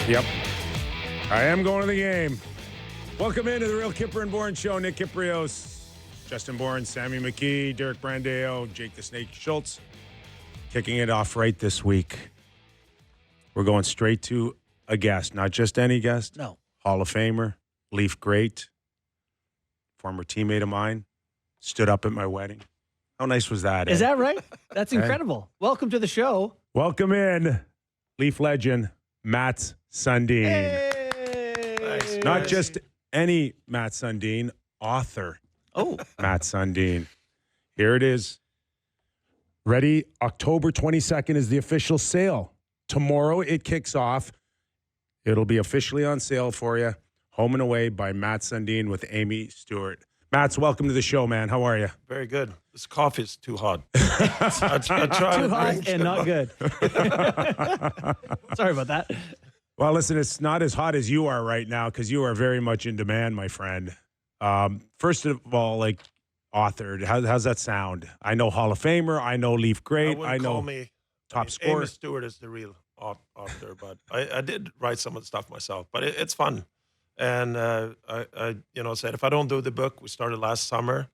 Yep. I am going to the game. Welcome into the Real Kyper and Bourne Show. Nick Kypreos, Justin Bourne, Sammy McKee, Derek Brandeo, Jake the Snake Schultz. Kicking it off right this week. We're going straight to a guest, not just any guest. No. Hall of Famer, Leaf great, former teammate of mine, stood up at my wedding. How nice was that? Is that right? That's incredible. Welcome to the show. Welcome in, Leaf legend, Mats Sundin. Hey. Nice. Not just any Mats Sundin, author Mats Sundin. Here it is. Ready? October 22nd is the official sale. Tomorrow it kicks off. It'll be officially on sale for you. Home and Away by Mats Sundin with Amy Stewart. Mats, welcome to the show, man. How are you? Very good. This coffee is too hot. I try Too to hot drink and it. not good. Sorry about that. Well, listen, it's not as hot as you are right now because you are very much in demand, my friend. First of all, like, authored, how's that sound? I know Hall of Famer. I know Leaf great. I know call me top scorer. Amy Stewart is the real author, but I did write some of the stuff myself. But it's fun, and I said if I don't do the book, we started last summer,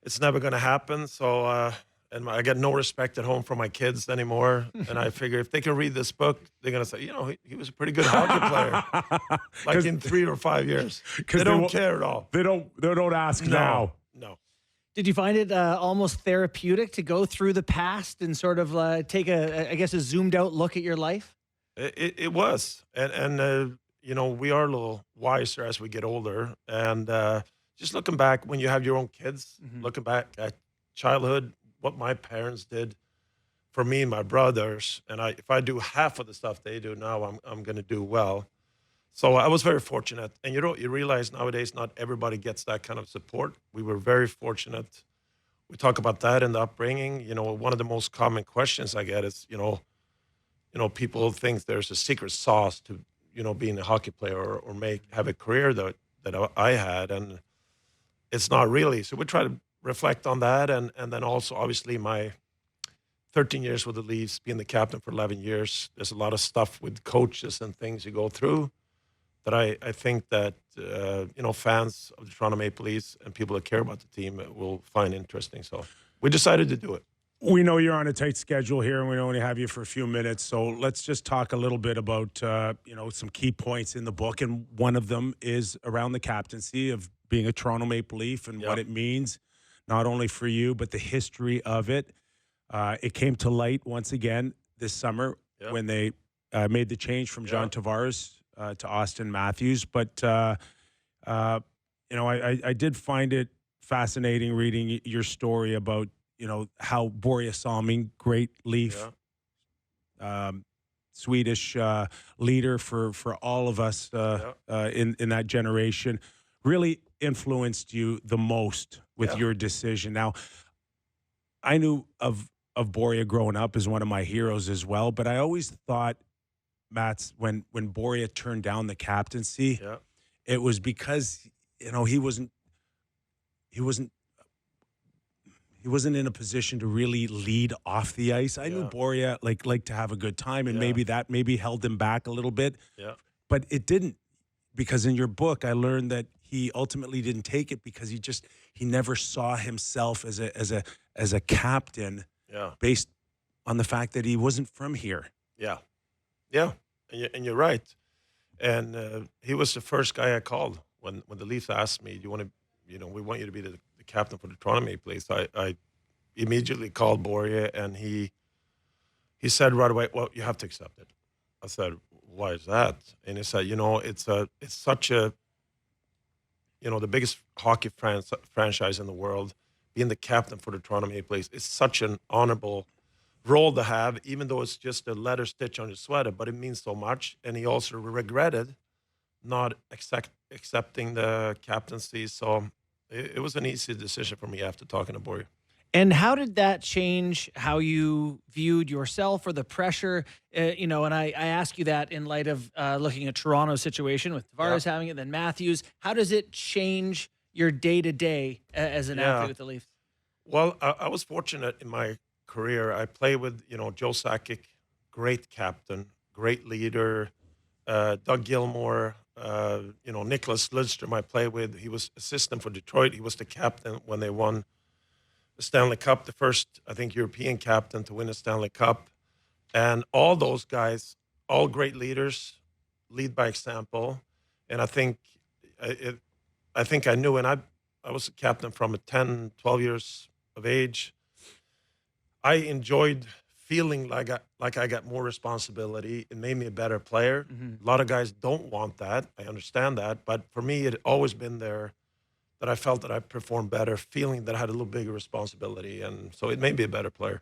it's never going to happen. So and I get no respect at home from my kids anymore. And I figure if they can read this book, they're going to say, he was a pretty good hockey player, like in 3 or 5 years. They don't care at all. They don't ask now. No. Did you find it almost therapeutic to go through the past and sort of take a zoomed out look at your life? It was. And we are a little wiser as we get older. And just looking back, when you have your own kids, looking back at childhood, what my parents did for me and my brothers, and if I do half of the stuff they do now, I'm going to do well. So I was very fortunate. And you realize nowadays not everybody gets that kind of support. We were very fortunate. We talk about that in the upbringing. One of the most common questions I get is, people think there's a secret sauce to, being a hockey player or have a career that I had. And it's not really. So we try to reflect on that. And then also, obviously, my 13 years with the Leafs, being the captain for 11 years, there's a lot of stuff with coaches and things you go through that I think that, fans of the Toronto Maple Leafs and people that care about the team will find interesting. So we decided to do it. We know you're on a tight schedule here, and we only have you for a few minutes. So let's just talk a little bit about, some key points in the book. And one of them is around the captaincy of being a Toronto Maple Leaf and what it means, not only for you, but the history of it. It came to light once again this summer when they made the change from John Tavares to Austin Matthews. But, I did find it fascinating reading your story about, how Börje Salming, great Leaf, Swedish leader for all of us in that generation, really influenced you the most with your decision. Now, I knew of Börje growing up as one of my heroes as well, but I always thought, Mats, when Börje turned down the captaincy, it was because he wasn't in a position to really lead off the ice. I knew Börje liked to have a good time, and maybe that held him back a little bit. Yeah. But it didn't, because in your book I learned that he ultimately didn't take it because he never saw himself as a captain based on the fact that he wasn't from here. Yeah. Yeah. And you're right. And he was the first guy I called when the Leafs asked me, "Do you want to, we want you to be the captain for the Toronto Maple Leafs." I immediately called Börje, and he said right away, "Well, you have to accept it." I said, "Why is that?" And he said, it's such a, the biggest hockey franchise in the world, being the captain for the Toronto Maple Leafs is such an honorable role to have, even though it's just a letter stitch on your sweater, but it means so much. And he also regretted not accepting the captaincy. So it was an easy decision for me after talking to Börje. And how did that change how you viewed yourself or the pressure? And I ask you that in light of looking at Toronto's situation with Tavares having it, then Matthews. How does it change your day-to-day as an athlete with the Leafs? Well, I was fortunate in my career. I played with, Joe Sakic, great captain, great leader, Doug Gilmore, Nicholas Lidstrom I played with. He was assistant for Detroit. He was the captain when they won the Stanley Cup, the first, I think, European captain to win a Stanley Cup. And all those guys, all great leaders, lead by example. And I think I knew, and I was a captain from 10, 12 years of age. I enjoyed feeling like I got more responsibility. It made me a better player. A lot of guys don't want that. I understand that. But for me, it had always been there that I felt that I performed better, feeling that I had a little bigger responsibility. And so it made me a better player.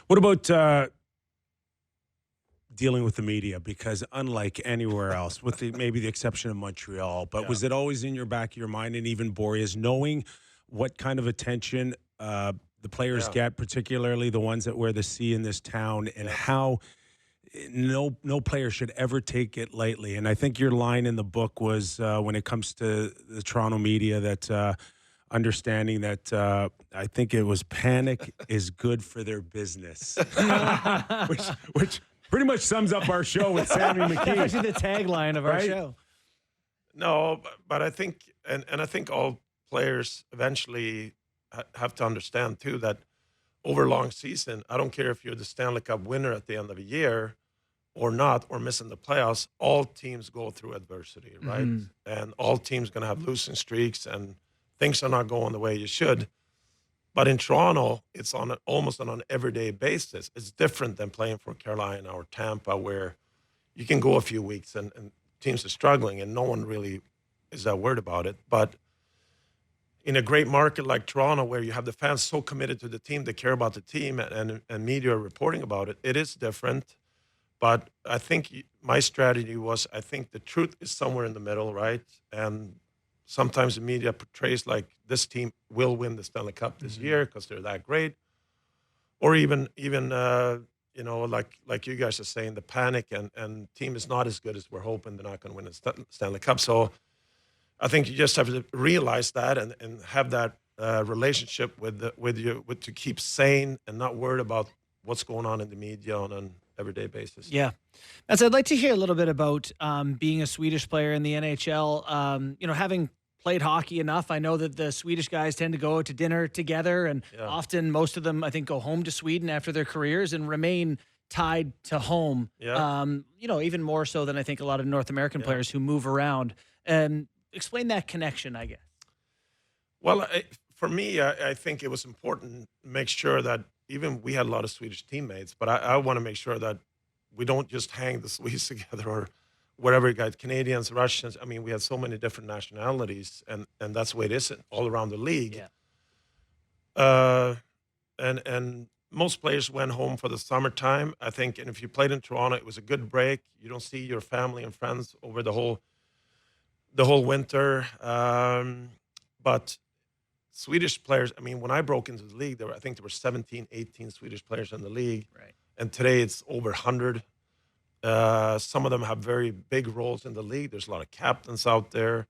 What about dealing with the media? Because unlike anywhere else, with maybe the exception of Montreal, but was it always in your back of your mind, and even Boreas, knowing what kind of attention the players get, particularly the ones that wear the C in this town, and how no player should ever take it lightly? And I think your line in the book was when it comes to the Toronto media that understanding that I think it was panic is good for their business, which pretty much sums up our show with Sammy McKee. Actually, the tagline of our show. No, but I think, and I think all players eventually have to understand too that over a long season, I don't care if you're the Stanley Cup winner at the end of a year or not, or missing the playoffs, all teams go through adversity, right? And all teams going to have losing streaks and things are not going the way you should. But in Toronto, it's almost on an everyday basis. It's different than playing for Carolina or Tampa, where you can go a few weeks and teams are struggling and no one really is that worried about it. But in a great market like Toronto, where you have the fans so committed to the team, they care about the team, and media are reporting about it, it is different. But I think my strategy was, I think the truth is somewhere in the middle, right? And sometimes the media portrays like this team will win the Stanley Cup this year because they're that great, or even like you guys are saying, the panic and team is not as good as we're hoping. They're not going to win the Stanley Cup. So I think you just have to realize that and have that relationship with to keep sane and not worried about what's going on in the media on an everyday basis. Yeah. Mats, I'd like to hear a little bit about being a Swedish player in the NHL. Having played hockey enough, I know that the Swedish guys tend to go out to dinner together, and often most of them, I think, go home to Sweden after their careers and remain tied to home. Even more so than I think a lot of North American players who move around. Explain that connection, I guess. Well, for me, I think it was important to make sure that even we had a lot of Swedish teammates, but I want to make sure that we don't just hang the Swedes together or whatever, guys, Canadians, Russians. I mean, we had so many different nationalities, and that's the way it is all around the league. And most players went home for the summertime, I think. And if you played in Toronto, it was a good break. You don't see your family and friends over the whole winter. But Swedish players, I mean, when I broke into the league, I think there were 17, 18 Swedish players in the league. Right. And today it's over 100. Some of them have very big roles in the league. There's a lot of captains out there.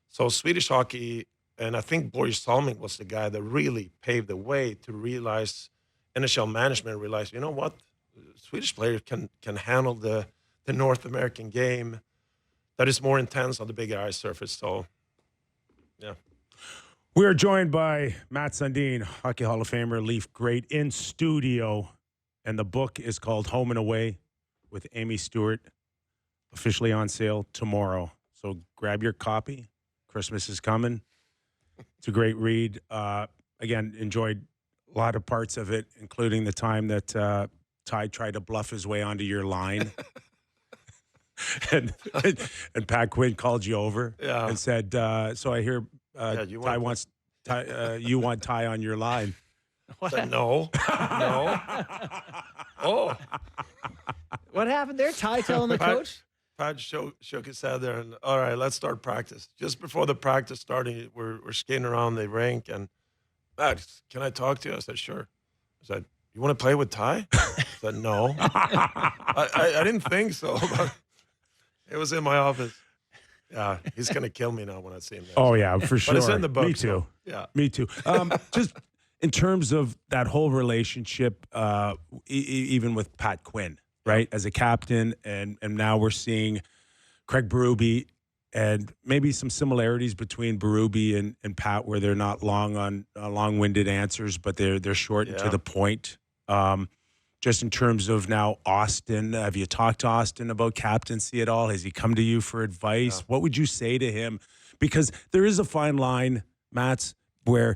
So Swedish hockey, and I think Boris Salming was the guy that really paved the way to realize, NHL management realized, you know what, Swedish players can handle the North American game that is more intense on the big ice surface. So, yeah. We are joined by Mats Sundin, Hockey Hall of Famer, Leaf great, in studio. And the book is called Home and Away with Amy Stewart, officially on sale tomorrow. So grab your copy. Christmas is coming. It's a great read. Again, enjoyed a lot of parts of it, including the time that Ty tried to bluff his way onto your line. and Pat Quinn called you over and said, so I hear you want Ty on your line. I said, no. Oh. What happened there? Ty telling the coach? Pat shook his head there, and all right, let's start practice. Just before the practice starting, we're skating around the rink, and Matt, can I talk to you? I said, sure. I said, you want to play with Ty? I said, no. I didn't think so, but it was in my office. Yeah, he's going to kill me now when I see him there. Oh, yeah, for sure. But it's in the book. Me too. So, yeah. Me too. Just in terms of that whole relationship, even with Pat Quinn, right, as a captain, and now we're seeing Craig Berube, and maybe some similarities between Berube and Pat, where they're not long-winded answers, but they're short and to the point. Just in terms of now Austin, have you talked to Austin about captaincy at all? Has he come to you for advice? What would you say to him? Because there is a fine line, Mats, where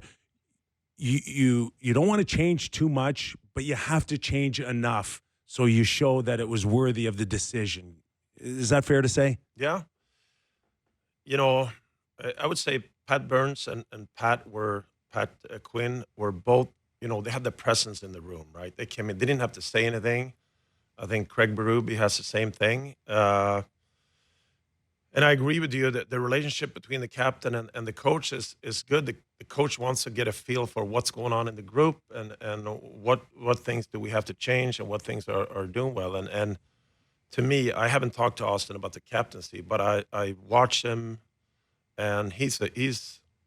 you don't want to change too much, but you have to change enough so you show that it was worthy of the decision. Is that fair to say? Yeah. You know, I would say Pat Burns and Pat Quinn were both, you know, they had the presence in the room, right? They came in, they didn't have to say anything. I think Craig Berube has the same thing. And I agree with you that the relationship between the captain and the coach is good. The coach wants to get a feel for what's going on in the group and what things do we have to change and what things are doing well. And to me, I haven't talked to Austin about the captaincy, but I watch him, and he's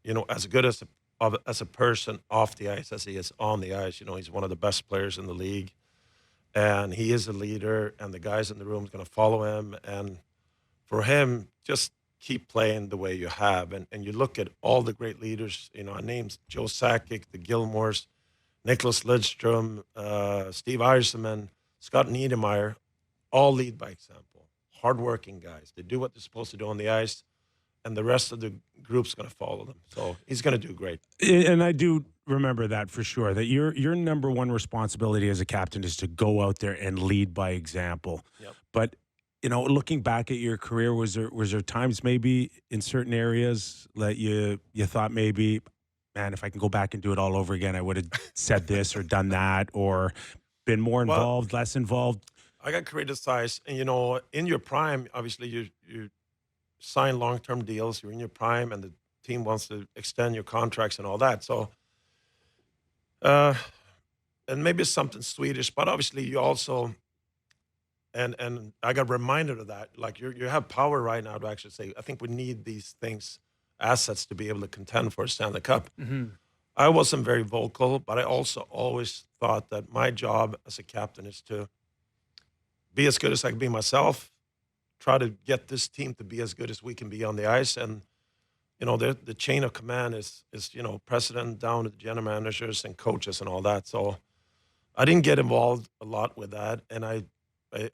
you know, as good as a person off the ice as he is on the ice. You know, he's one of the best players in the league, and he is a leader, and the guys in the room is going to follow him. And for him, just keep playing the way you have. And you look at all the great leaders, you know, names Joe Sakic, the Gilmores, Nicholas Lidstrom, Steve Eisenman, Scott Niedermayer, all lead by example. Hardworking guys. They do what they're supposed to do on the ice, and the rest of the group's going to follow them. So he's going to do great. And I do remember that for sure, that your number one responsibility as a captain is to go out there and lead by example. Yep. But, you know, looking back at your career, was there times maybe in certain areas that you thought maybe, man, if I can go back and do it all over again, I would have said this or done that, or been more involved, less involved? I got criticized, and, you know, in your prime, obviously you sign long-term deals, you're in your prime, and the team wants to extend your contracts and all that. So, and maybe it's something Swedish, but obviously you also, and I got reminded of that, like you have power right now to actually say, I think we need these things, assets, to be able to contend for a Stanley Cup. Mm-hmm. I wasn't very vocal, but I also always thought that my job as a captain is to be as good as I can be myself, try to get this team to be as good as we can be on the ice. And, you know, the chain of command is, you know, president down to the general managers and coaches and all that. So I didn't get involved a lot with that. And I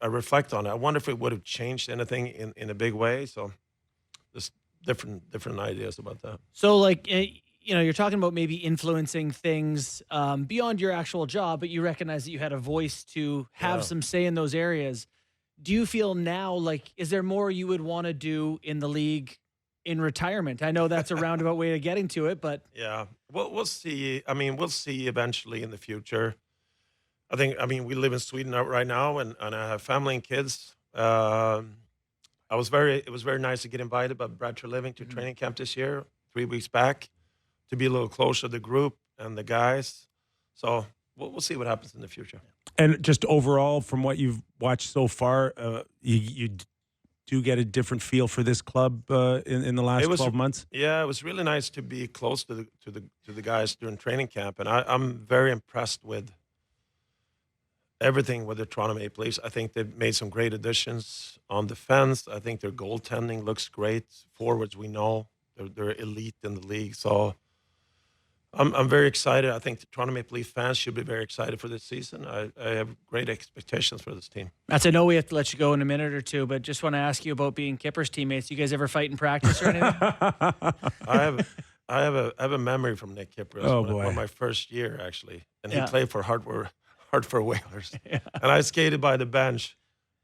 reflect on it. I wonder if it would have changed anything in a big way. So there's different ideas about that. So, like, you know, you're talking about maybe influencing things beyond your actual job, but you recognize that you had a voice to have some say in those areas. Do you feel now, like, is there more you would want to do in the league in retirement? I know that's a roundabout way of getting to it, but yeah, we'll see. I mean, we'll see eventually in the future. I mean, we live in Sweden right now, and I have family and kids. It was very nice to get invited by Brad Treliving to training camp this year, 3 weeks back, to be a little closer to the group and the guys. So we'll see what happens in the future. And just overall, from what you've watched so far, you do get a different feel for this club in the last 12 months? Yeah, it was really nice to be close to the guys during training camp, and I'm very impressed with everything with the Toronto Maple Leafs. I think they've made some great additions on defense. I think their goaltending looks great. Forwards, we know they're elite in the league. So I'm very excited. I think the Toronto Maple Leaf fans should be very excited for this season. I have great expectations for this team. Mats, I know we have to let you go in a minute or two, but just want to ask you about being Kyper's teammates. You guys ever fight in practice or anything? I have a memory from Nick Kypreos. Oh, boy. My first year, actually, and he played for Hartford Whalers, and I skated by the bench.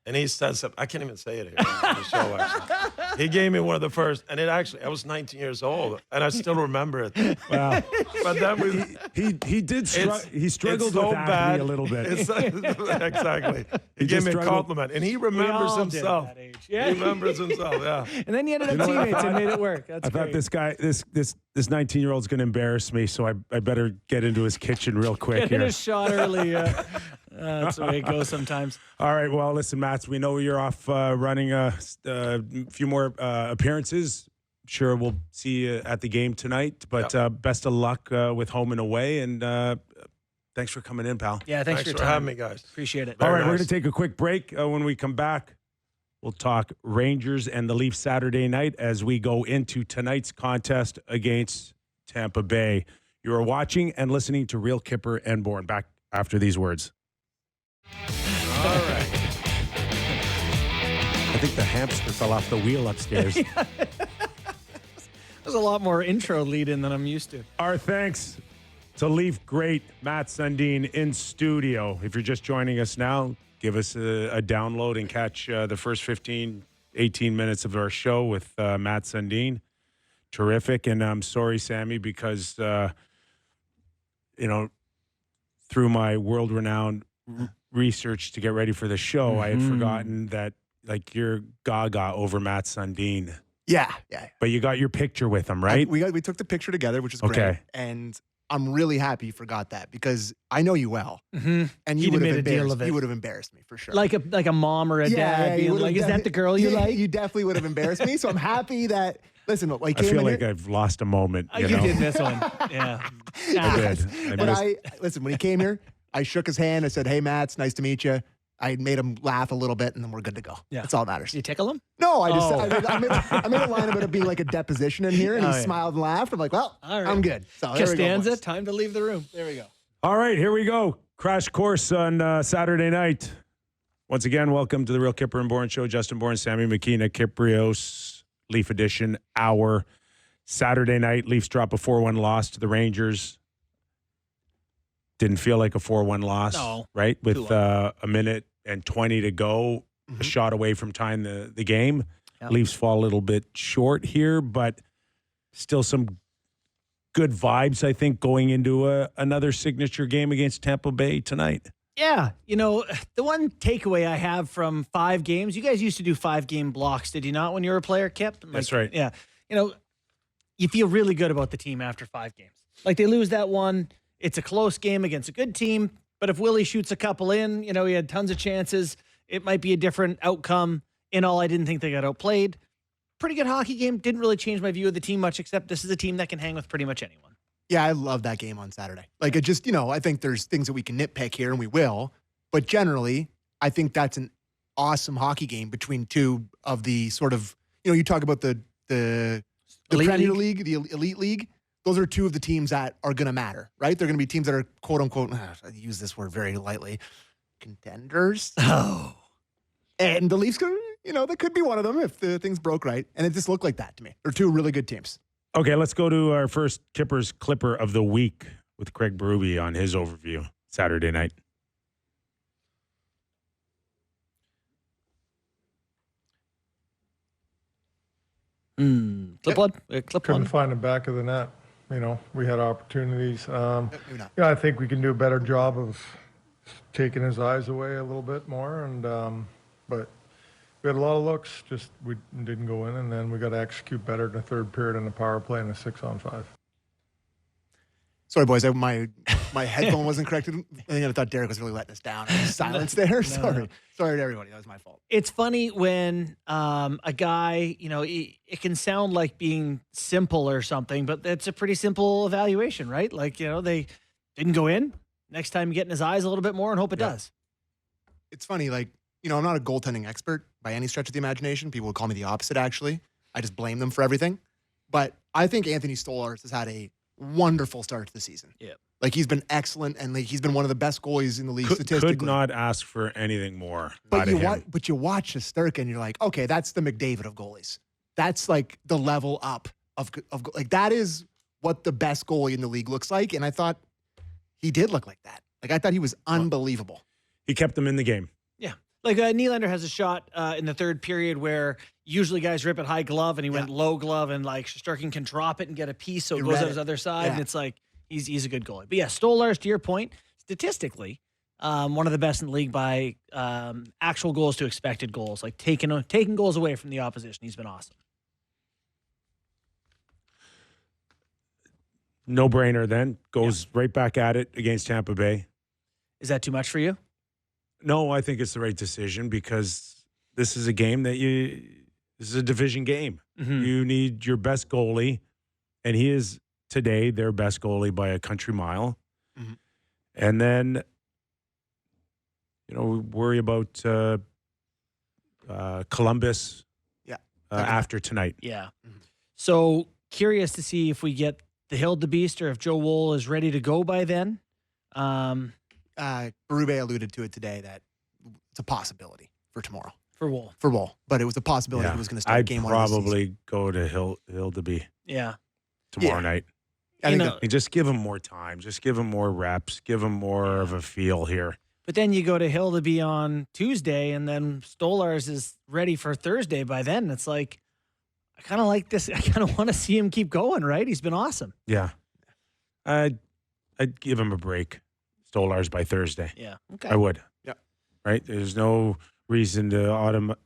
And he said something. I can't even say it here on the show, actually. He gave me one of the first, and I was 19 years old, and I still remember it. Wow. But that was he struggled so with bad. acne a little bit. Exactly. He gave just me a struggled. compliment, and he remembers all did at himself. that age. He remembers himself. Yeah. And then you ended up teammates and made it work. That's I thought great. this guy, this 19-year-old's going to embarrass me, so I better get into his kitchen real quick Get in here. a shot early. That's the way it goes sometimes. All right, well, listen, Mats, we know you're off running a few more appearances. Sure, we'll see you at the game tonight, but best of luck with home and away, and thanks for coming in, pal. Yeah, thanks for your time. having me, guys. Appreciate it. All right, Very we're nice. going to take a quick break. When we come back, We'll talk Rangers and the Leafs Saturday night as we go into tonight's contest against Tampa Bay. You are watching and listening to Real Kyper and Bourne. Back after these words. All right. I think the hamster fell off the wheel upstairs. There's a lot more intro lead in than I'm used to. Our thanks to Leaf great Mats Sundin in studio. If you're just joining us now, give us a download and catch the first 15, 18 minutes of our show with Mats Sundin. Terrific. And I'm sorry, Sammy, because, through my world-renowned research to get ready for the show, I had forgotten that, you're gaga over Mats Sundin. Yeah. But you got your picture with him, right? We took the picture together, which is great. Okay. And I'm really happy you forgot that because I know you well, and He'd have made a deal of it. You would have embarrassed me for sure. Like a mom or a dad being you like, would've "Is that the girl you like?" You definitely would have embarrassed me. So I'm happy that. Listen, I I came feel in like here, I've lost a moment. You did miss one. Yeah. I did. but listen when he came here, I shook his hand. I said, "Hey, Matt, it's nice to meet you." I made him laugh a little bit, and then we're good to go. Yeah. That's all that matters. You tickle him? No, I just I made a line about it being like a deposition in here, and he smiled and laughed. I'm like, well, All right. I'm good. So there we go, Costanza, boys. time to leave the room. There we go. All right, here we go. Crash course on Saturday night. Once again, welcome to the Real Kyper and Bourne Show. Justin Bourne, Sammy McKee, Kypreos, Leaf Edition hour. Saturday night, Leafs drop a 4-1 loss to the Rangers. Didn't feel like a 4-1 loss, No. right? With a minute and 20 to go, a shot away from tying the game. Yep. Leafs fall a little bit short here, but still some good vibes, I think, going into another signature game against Tampa Bay tonight. Yeah. The one takeaway I have from 5 games, you guys used to do 5-game blocks, did you not, when you were a player, Kip? That's right. Yeah. You feel really good about the team after 5 games. Like they lose that one. It's a close game against a good team. But if Willie shoots a couple in, he had tons of chances. It might be a different outcome. In all, I didn't think they got outplayed. Pretty good hockey game. Didn't really change my view of the team much, except this is a team that can hang with pretty much anyone. Yeah, I love that game on Saturday. Like, it just, I think there's things that we can nitpick here, and we will. But generally, I think that's an awesome hockey game between two of the sort of, you talk about the Elite Premier League, the Elite League. Those are two of the teams that are going to matter, right? They're going to be teams that are, quote unquote, I use this word very lightly, contenders. Oh. And the Leafs could, that could be one of them if the things broke right. And it just looked like that to me. They're two really good teams. Okay, let's go to our first Kyper's Clipper of the week with Craig Berube on his overview Saturday night. Clip one? Clip Couldn't one? find the back of the net. We had opportunities. Maybe not. I think we can do a better job of taking his eyes away a little bit more. But we had a lot of looks, just we didn't go in, and then we got to execute better in the third period in the power play in the 6-on-5. Sorry, boys. My headphone wasn't corrected. I thought Derek was really letting us down. Silence there. Sorry to everybody. That was my fault. It's funny when a guy, it can sound like being simple or something, but it's a pretty simple evaluation, right? Like, they didn't go in. Next time you get in his eyes a little bit more and hope it does. It's funny, I'm not a goaltending expert by any stretch of the imagination. People would call me the opposite, actually. I just blame them for everything. But I think Anthony Stolarz has had a wonderful start to the season. Yeah. Like, he's been excellent, and he's been one of the best goalies in the league statistically. Could not ask for anything more. But you watch Shesterkin, and you're like, okay, that's the McDavid of goalies. That's like the level up of like, that is what the best goalie in the league looks like. And I thought he did look like that. Like, I thought he was unbelievable. He kept them in the game. Yeah. Like Nylander has a shot in the third period where usually guys rip it high glove and he went low glove, and like Shesterkin can drop it and get a piece so it goes out his other side. And it's like, he's a good goalie. But yeah, Stolarz, to your point, statistically, one of the best in the league by actual goals to expected goals, like taking goals away from the opposition. He's been awesome. No brainer then. Goes right back at it against Tampa Bay. Is that too much for you? No, I think it's the right decision because this is a game this is a division game. Mm-hmm. You need your best goalie, and he is today their best goalie by a country mile. Mm-hmm. And then, worry about Columbus. Yeah. After tonight. Yeah. So curious to see if we get the Hildebeest or if Joe Wool is ready to go by then. Berube alluded to it today that it's a possibility for tomorrow. For Wool. For Wool. But it was a possibility he was going to start I'd game one of the season. probably go to Hildeby Yeah. tomorrow night. I think You know, that- And just give him more time. Just give him more reps. Give him more of a feel here. but then you go to Hildeby on Tuesday, and then Stolarz is ready for Thursday by then. It's like, I kind of like this. I kind of want to see him keep going, right? He's been awesome. Yeah. I'd give him a break. Stolarz by Thursday. Yeah. Okay. I would. Yeah. Right? There's no reason to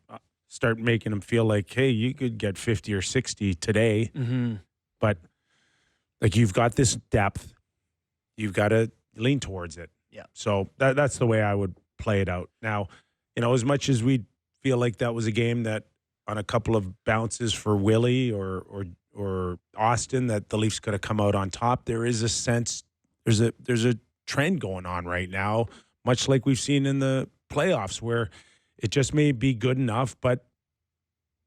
start making him feel like, hey, you could get 50 or 60 today. Mm-hmm. But like you've got this depth. You've got to lean towards it. Yeah. So that's the way I would play it out. Now, as much as we feel like that was a game that on a couple of bounces for Willie or Austin that the Leafs could have come out on top, there is a sense there's a trend going on right now, much like we've seen in the playoffs where it just may be good enough, but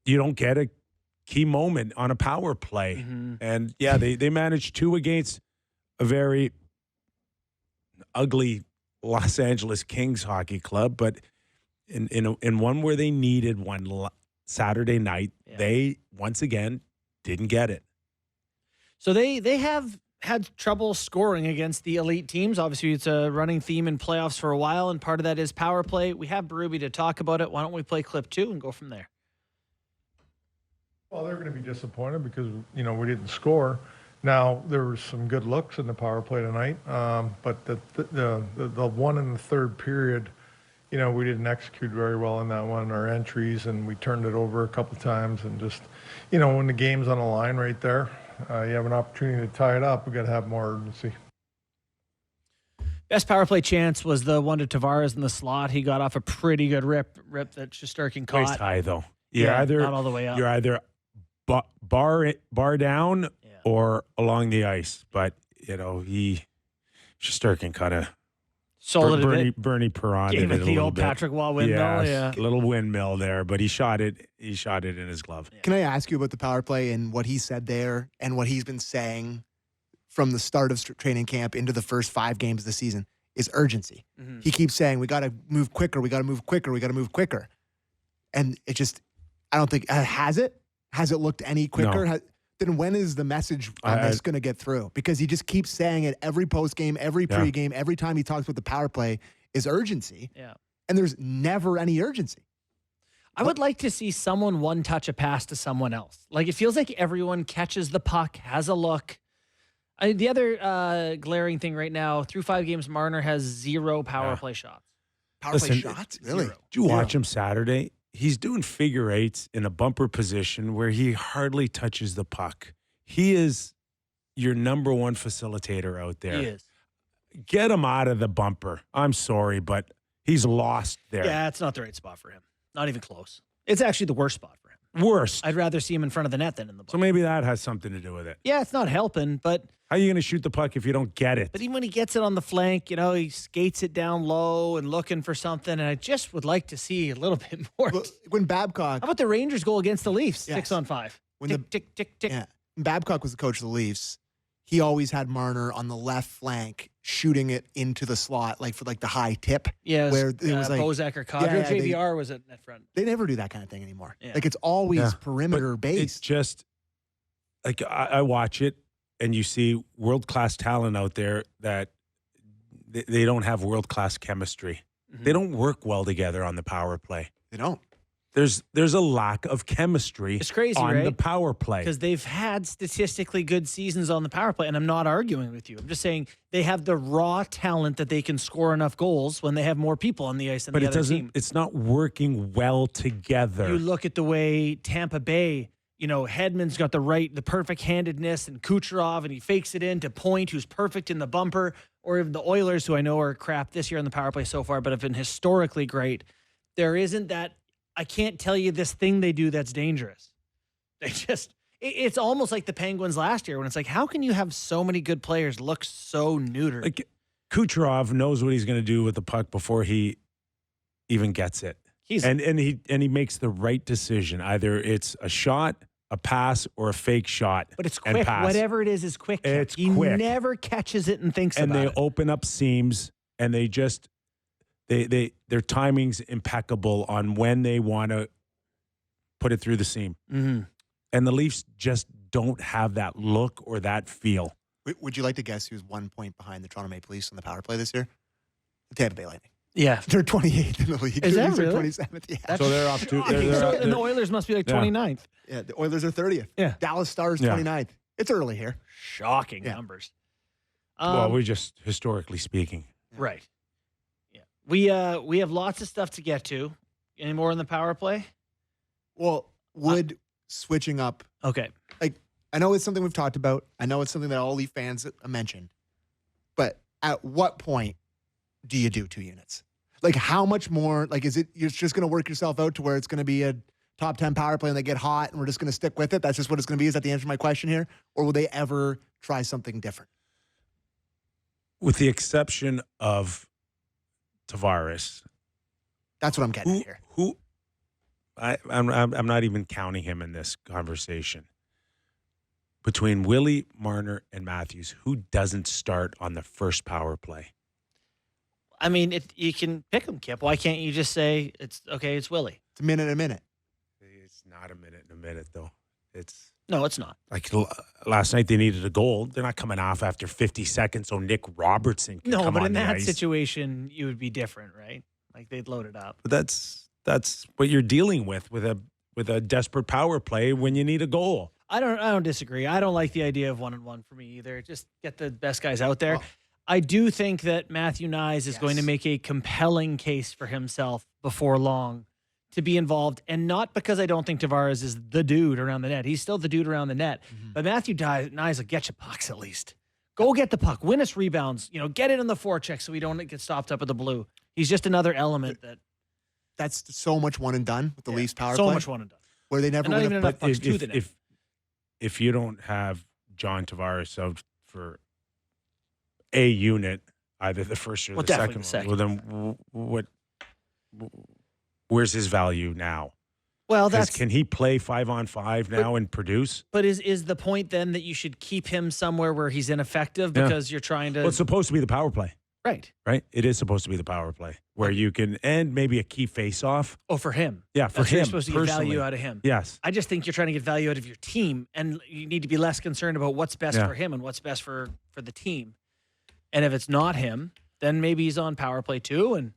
you don't get a key moment on a power play. Mm-hmm. And yeah, they managed 2 against a very ugly Los Angeles Kings hockey club, but in one where they needed one Saturday night, they once again didn't get it. So they have had trouble scoring against the elite teams. Obviously, it's a running theme in playoffs for a while, and part of that is power play. We have Berube to talk about it. Why don't we play clip 2 and go from there? Well, they're going to be disappointed because, we didn't score. Now, there was some good looks in the power play tonight, but the one in the third period, we didn't execute very well in that one, our entries, and we turned it over a couple of times. And just, when the game's on the line right there, you have an opportunity to tie it up. We got to have more urgency. Best power play chance was the one to Tavares in the slot. He got off a pretty good rip that Shesterkin caught. Waist high though. Yeah, not all the way up. You're either bar down or along the ice, but Shesterkin kind of sold it a bit. Bernie Perron Gave did it a the little old bit. Patrick Waugh windmill. Yes, a little windmill there, but he shot it. He shot it in his glove. Can I ask you about the power play and what he said there and what he's been saying from the start of training camp into the first 5 games of the season is urgency. Mm-hmm. He keeps saying, we got to move quicker. We got to move quicker. We got to move quicker. And it just, I don't think, has it looked any quicker? No. Then when is the message on this going to get through? Because he just keeps saying it every post game, every pregame, every time he talks about the power play is urgency. Yeah. And there's never any urgency. I would like to see someone one touch a pass to someone else. Like it feels like everyone catches the puck, has a look. The other glaring thing right now, through 5 games, Marner has 0 power play shots. Power play Listen, shots? Really? 0. Did you watch him Saturday? He's doing figure 8s in a bumper position where he hardly touches the puck. He is your number 1 facilitator out there. He is. Get him out of the bumper. I'm sorry, but he's lost there. Yeah, it's not the right spot for him. Not even close. It's actually the worst spot for him. Worst. I'd rather see him in front of the net than in the box. So maybe that has something to do with it. Yeah, it's not helping, but How are you going to shoot the puck if you don't get it? even when he gets it on the flank, he skates it down low and looking for something, and I just would like to see a little bit more. Well, when Babcock, How about the Rangers goal against the Leafs? Yes. 6 on 5. When Tick, tick, tick, tick. yeah, when Babcock was the coach of the Leafs, he always had Marner on the left flank shooting it into the slot, like for the high tip. Yeah, where it was like Bozak or Kadri. Yeah, they- JVR was at net front. they never do that kind of thing anymore. Yeah. Like it's always Yeah. perimeter But it's based. just like I watch it and you see world-class talent out there that they don't have world-class chemistry. Mhm. They don't work well together on the power play. They don't. There's a lack of chemistry It's crazy, on right? the power play. Because they've had statistically good seasons on the power play, and I'm not arguing with you. I'm just saying they have the raw talent that they can score enough goals when they have more people on the ice than But the it other doesn't. team. It's not working well together. You look at the way Tampa Bay, Hedman's got the perfect handedness, and Kucherov, and he fakes it in to Point, who's perfect in the bumper, or even the Oilers, who I know are crap this year on the power play so far, but have been historically great. There isn't that. I can't tell you this thing they do that's dangerous. They just, it's almost like the Penguins last year when it's like, how can you have so many good players look so neutered? Like Kucherov knows what he's going to do with the puck before he even gets it. he makes the right decision. Either it's a shot, a pass, or a fake shot. But it's and quick. pass. Whatever it is quick. Kip. It's he quick. never catches it and thinks And about they it. open up seams, and they just their timing's impeccable on when they want to put it through the seam. Mm-hmm. And the Leafs just don't have that look or that feel. Would you like to guess who's 1 point behind the Toronto Maple Leafs on the power play this year? The Tampa Bay Lightning. Yeah. They're 28th in the league. Is that They're really? 27th. Yeah. That's So they're up to shocking. And the Oilers must be like Yeah. 29th. Yeah, the Oilers are 30th. Yeah. Dallas Stars Yeah. 29th. It's early here. Shocking Yeah. numbers. well, we're just historically speaking. Right. Yeah. We have lots of stuff to get to. Any more in the power play? Well, would switching up, Okay. I know it's something we've talked about. I know it's something that all Leaf fans mentioned. But at what point do you do 2 units? Like, how much more? Like, is it you're just going to work yourself out to where it's going to be a top 10 power play and they get hot and we're just going to stick with it? That's just what it's going to be? Is that the answer to my question here? Or will they ever try something different? With the exception of Tavares, That's what I'm getting at here. I'm not even counting him in this conversation. Between Willie, Marner, and Matthews, who doesn't start on the first power play? I mean, you can pick them, Kip. Why can't you just say it's Willie? It's a minute. It's not a minute, though. It's No, it's not. like last night they needed a goal. They're not coming off after 50 seconds so Nick Robertson can No, come but on in the that ice. situation, you would be different, right? Like they'd load it up. But that's what you're dealing with a desperate power play when you need a goal. I don't disagree. I don't like the idea of 1-on-1 for me either. Just get the best guys out there. Well- I do think that Matthew Nyes is going to Yes. make a compelling case for himself before long to be involved, and not because I don't think Tavares is the dude around the net. He's still the dude around the net. But Matthew Nyes will get you pucks at least. Go get the puck, win us rebounds, get it in the forecheck so we don't get stopped up at the blue. He's just another element that That's so much one and done with the Leafs power so play. much one and done. Where they never And not win even a enough But pucks to the net. if you don't have John Tavares out for a unit, either the first or Well, the definitely second, the one, well, then where's his value now? Well, 'Cause that's can he play 5-on-5 now and produce? but is the point then that you should keep him somewhere where he's ineffective Yeah. because you're trying to Well, it's supposed to be the power play, right? right? It is supposed to be the power play where you can and maybe a key face-off. Oh, for him. Yeah, for That's where him you're supposed to get personally. value out of him. Yes. I just think you're trying to get value out of your team, and you need to be less concerned about what's best Yeah. for him and what's best for the team. And if it's not him, then maybe he's on power play too. And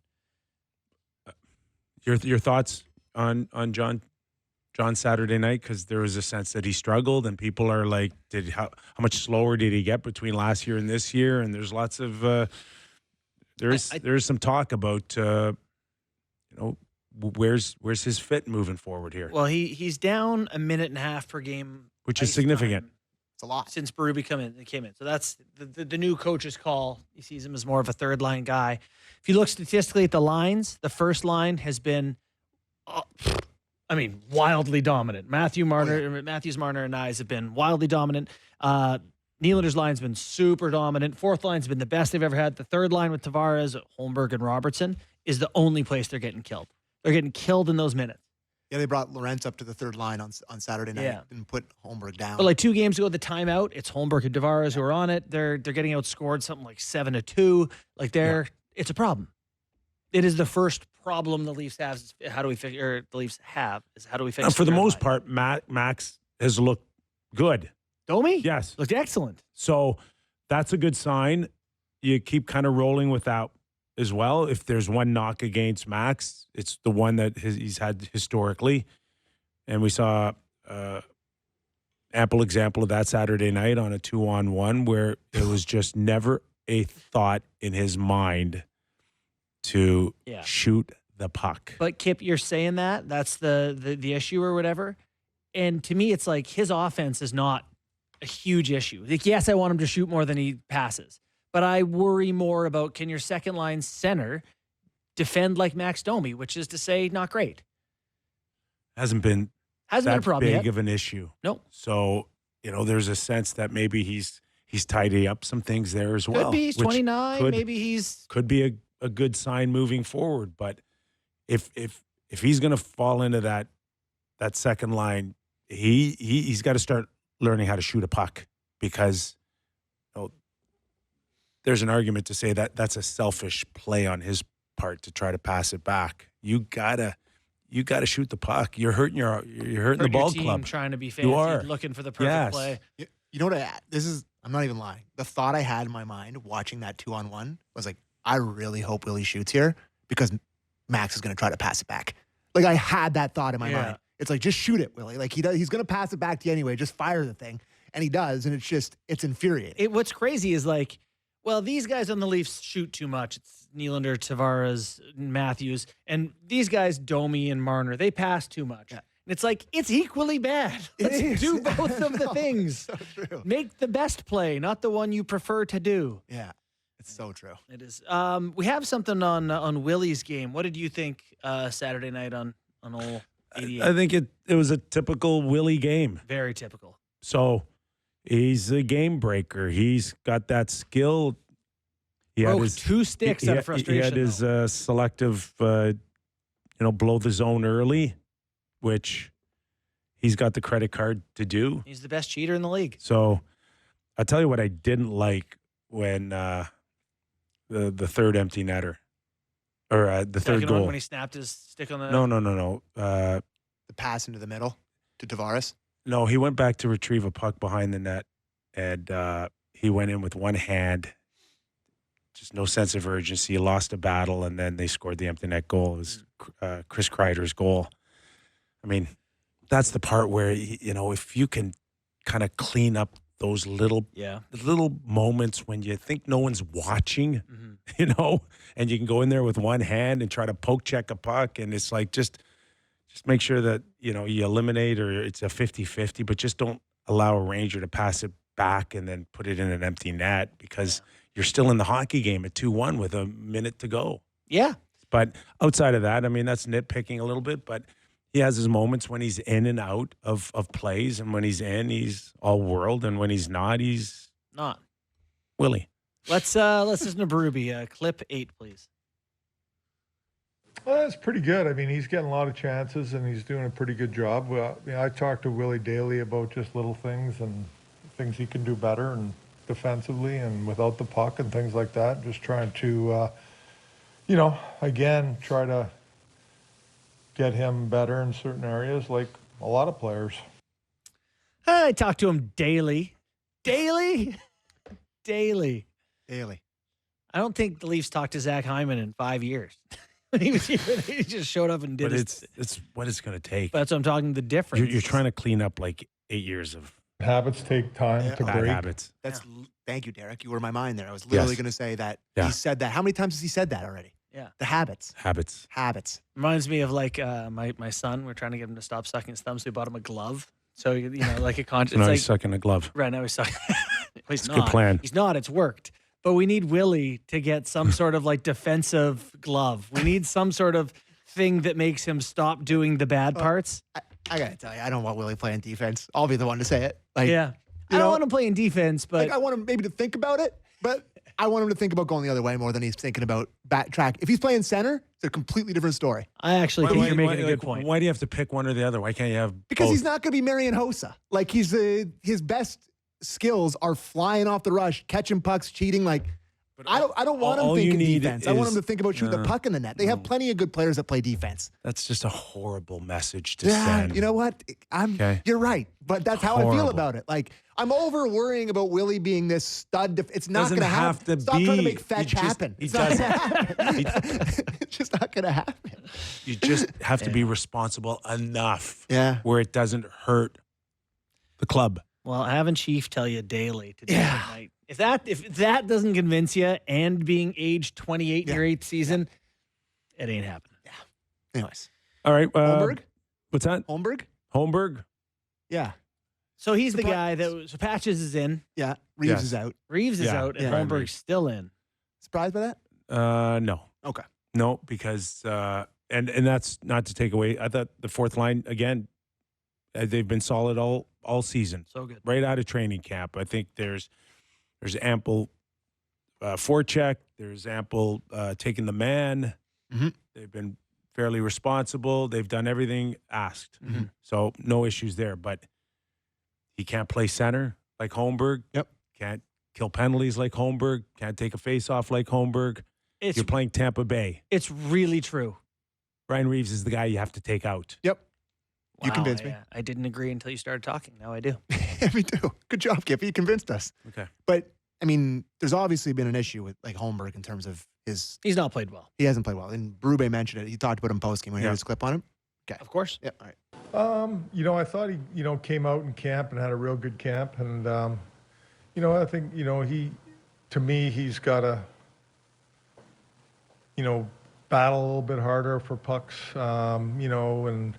Your thoughts on John Saturday night, because there was a sense that he struggled, and people are like, how much slower did he get between last year and this year? And there's lots of there's some talk about where's his fit moving forward here, well, he's down a minute and a half per game, which is ice significant. time It's a lot. since Berube came in. So that's the new coach's call. He sees him as more of a third line guy. If you look statistically at the lines, the first line has been, wildly dominant. Matthews, Marner, and Nyes have been wildly dominant. Nylander's line's been super dominant. Fourth line's been the best they've ever had. The third line with Tavares, Holmberg, and Robertson is the only place they're getting killed. They're getting killed in those minutes. Yeah, they brought Lorentz up to the third line on Saturday night Yeah. and put Holmberg down. But like 2 games ago, the timeout, it's Holmberg and Tavares who are on it. They're getting outscored something like 7-2. Like it's a problem. It is the first problem the Leafs have. Is how do we figure? The Leafs have is how do we fix? For the third most line? part, Max has looked good. Domi, Yes. looked excellent. So that's a good sign. You keep kind of rolling with that as well. If there's one knock against Max, it's the one that he's had historically. And we saw ample example of that Saturday night on a 2-on-1 where it was just never a thought in his mind to shoot the puck. But Kip, you're saying that's the issue or whatever. And to me, it's like his offense is not a huge issue. Like, yes, I want him to shoot more than he passes. But I worry more about, can your second line center defend like Max Domi, which is to say, not great. Hasn't been Hasn't been a that problem big yet. of an issue. No. So, there's a sense that maybe he's tidying up some things there as well. Could be. He's which 29. could- Maybe he's. Could be a good sign moving forward. But if if he's going to fall into that second line, he's got to start learning how to shoot a puck, because there's an argument to say that that's a selfish play on his part to try to pass it back. You gotta shoot the puck. You're hurting the ball team club. trying to be fancy, are. looking for the perfect play. You know what? I'm not even lying. The thought I had in my mind watching that 2-on-1 was like, I really hope Willie shoots here because Max is going to try to pass it back. Like, I had that thought in my mind. It's like, just shoot it, Willie. Like, he's going to pass it back to you anyway. Just fire the thing. And he does. And it's infuriating. What's crazy is like, well, these guys on the Leafs shoot too much. It's Nylander, Tavares, Matthews. And these guys, Domi and Marner, they pass too much. Yeah. And it's like, it's equally bad. Let's do both of the things. So true. Make the best play, not the one you prefer to do. Yeah, it's so true. It is. We have something on Willie's game. What did you think Saturday night on old 88? I think it was a typical Willie game. Very typical. So he's a game breaker. He's got that skill. He had Broke 2 sticks out of frustration. He had his selective, blow the zone early, which he's got the credit card to do. He's the best cheater in the league. So I'll tell you what I didn't like when the third empty netter, or the third goal. When he snapped his stick on the... No. The pass into the middle to Tavares? No, he went back to retrieve a puck behind the net, and he went in with one hand. Just no sense of urgency. He lost a battle, and then they scored the empty net goal. It was Chris Kreider's goal. I mean, that's the part where, if you can kind of clean up those little moments when you think no one's watching, and you can go in there with one hand and try to poke check a puck, and it's like just make sure that, you eliminate, or it's a 50-50, but just don't allow a Ranger to pass it back and then put it in an empty net, because you're still in the hockey game at 2-1 with a minute to go. Yeah. But outside of that, I mean, that's nitpicking a little bit, but he has his moments when he's in and out of plays, and when he's in, he's all world, and when he's not, he's not. Willie. Let's listen to Berube. Clip 8, please. Well, that's pretty good. I mean, he's getting a lot of chances, and he's doing a pretty good job. Well, I talk to Willie daily about just little things and things he can do better, and defensively and without the puck and things like that. Just trying to, again, try to get him better in certain areas, like a lot of players. I talk to him daily. Daily. I don't think the Leafs talked to Zach Hyman in 5 years. He was here. He just showed up and did it. But it's what it's going to take. But that's what I'm talking. The difference. You're trying to clean up like 8 years of habits. Take time to bad break. Habits. Thank you, Derek. You were in my mind there. I was literally going to say that. He said that. How many times has he said that already? Yeah. The habits. Reminds me of like my son. We're trying to get him to stop sucking his thumb, so we bought him a glove. So like a conscious. No, he's sucking a glove. Right now he's sucking. He's not. Good plan. He's not. It's worked. But we need Willie to get some sort of like defensive glove. We need some sort of thing that makes him stop doing the bad parts. I gotta tell you, I don't want Willie playing defense. I'll be the one to say it. Like, I don't want him playing defense, but I want him maybe to think about it. But I want him to think about going the other way more than he's thinking about backtrack. If he's playing center, it's a completely different story. I actually think you're making a good point. Why do you have to pick one or the other? Why can't you have Because both? he's not going to be Marian Hossa. Like his best skills are flying off the rush, catching pucks, cheating. Like I don't want him thinking defense. I want him to think about shooting the puck in the net. They have plenty of good players that play defense. That's just a horrible message to send. You know what? You're right, but that's how I feel about it. Like I'm over worrying about Willie being this stud. It's not going to happen. Stop trying to make fetch happen. It's not going to happen. It's just not going to happen. You just have to be responsible enough where it doesn't hurt the club. Well, having Chief tell you daily to do it at night. If that doesn't convince you, and being age 28 in your 8th season, it ain't happening. Yeah. Anyways. All right. Holmberg? What's that? Holmberg? Yeah. So he's the guy that Patches is in. Yeah. Reeves is out. Reeves is out, and Holmberg's still in. Surprised by that? No. Okay. No, because and that's not to take away. I thought the fourth line again. They've been solid all season. So good. Right out of training camp. I think there's ample forecheck. There's ample taking the man. Mm-hmm. They've been fairly responsible. They've done everything asked. So no issues there. But he can't play center like Holmberg. Yep. Can't kill penalties like Holmberg. Can't take a face-off like Holmberg. It's You're playing Tampa Bay. it's really true. Ryan Reeves is the guy you have to take out. Yep. You Wow, convinced me. I didn't agree until you started talking. Now I do. Me too. Good job, Kippy. You convinced us. Okay. But I mean, there's obviously been an issue with like Holmberg in terms of his. He's not played well. He hasn't played well, and Berube mentioned it. He talked about him post game when he Yeah. heard his clip on him. Of course. Yeah. All right. I thought he, came out in camp and had a real good camp. And, I think, to me, he's got to, battle a little bit harder for pucks, and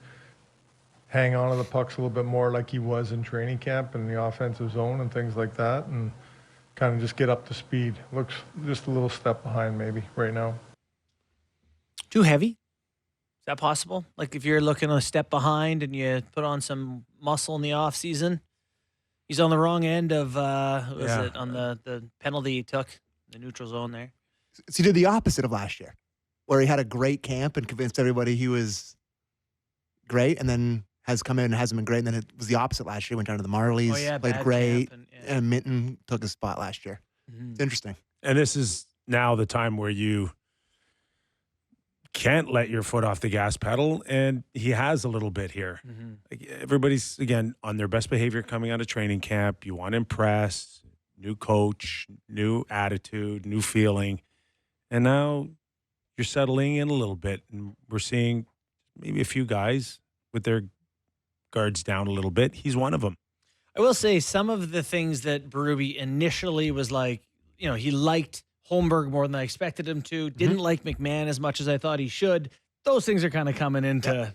hang on to the pucks a little bit more like he was in training camp in the offensive zone and things like that. And kind of just get up to speed. Looks just a little step behind maybe right now. Too heavy? Is that possible? Like if you're looking a step behind and you put on some muscle in the off season, he's on the wrong end of who was it on the penalty he took, the neutral zone there. So he did the opposite of last year, where he had a great camp and convinced everybody he was great, and then has come in and hasn't been great. And then it was the opposite last year. Went down to the Marlies, played bad great, camp and Minton took his spot last year. It's interesting. And this is now the time where you can't let your foot off the gas pedal, and he has a little bit here. Like everybody's, again, on their best behavior coming out of training camp. You want to impress, new coach, new attitude, new feeling. And now you're settling in a little bit, and we're seeing maybe a few guys with their guards down a little bit. He's one of them. I will say some of the things that Berube initially was like, he liked Holmberg more than I expected him to, didn't like McMahon as much as I thought he should. Those things are kind of coming into,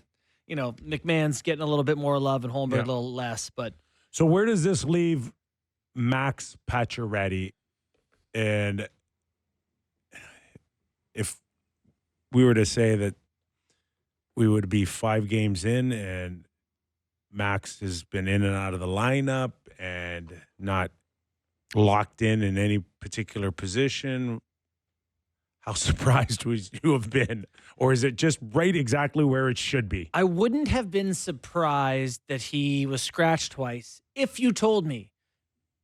McMahon's getting a little bit more love and Holmberg a little less. But so where does this leave Max Pacioretty? And if we were to say that we would be 5 games in and Max has been in and out of the lineup and not locked in any particular position, how surprised would you have been? Or is it just right exactly where it should be? I wouldn't have been surprised that he was scratched twice if you told me,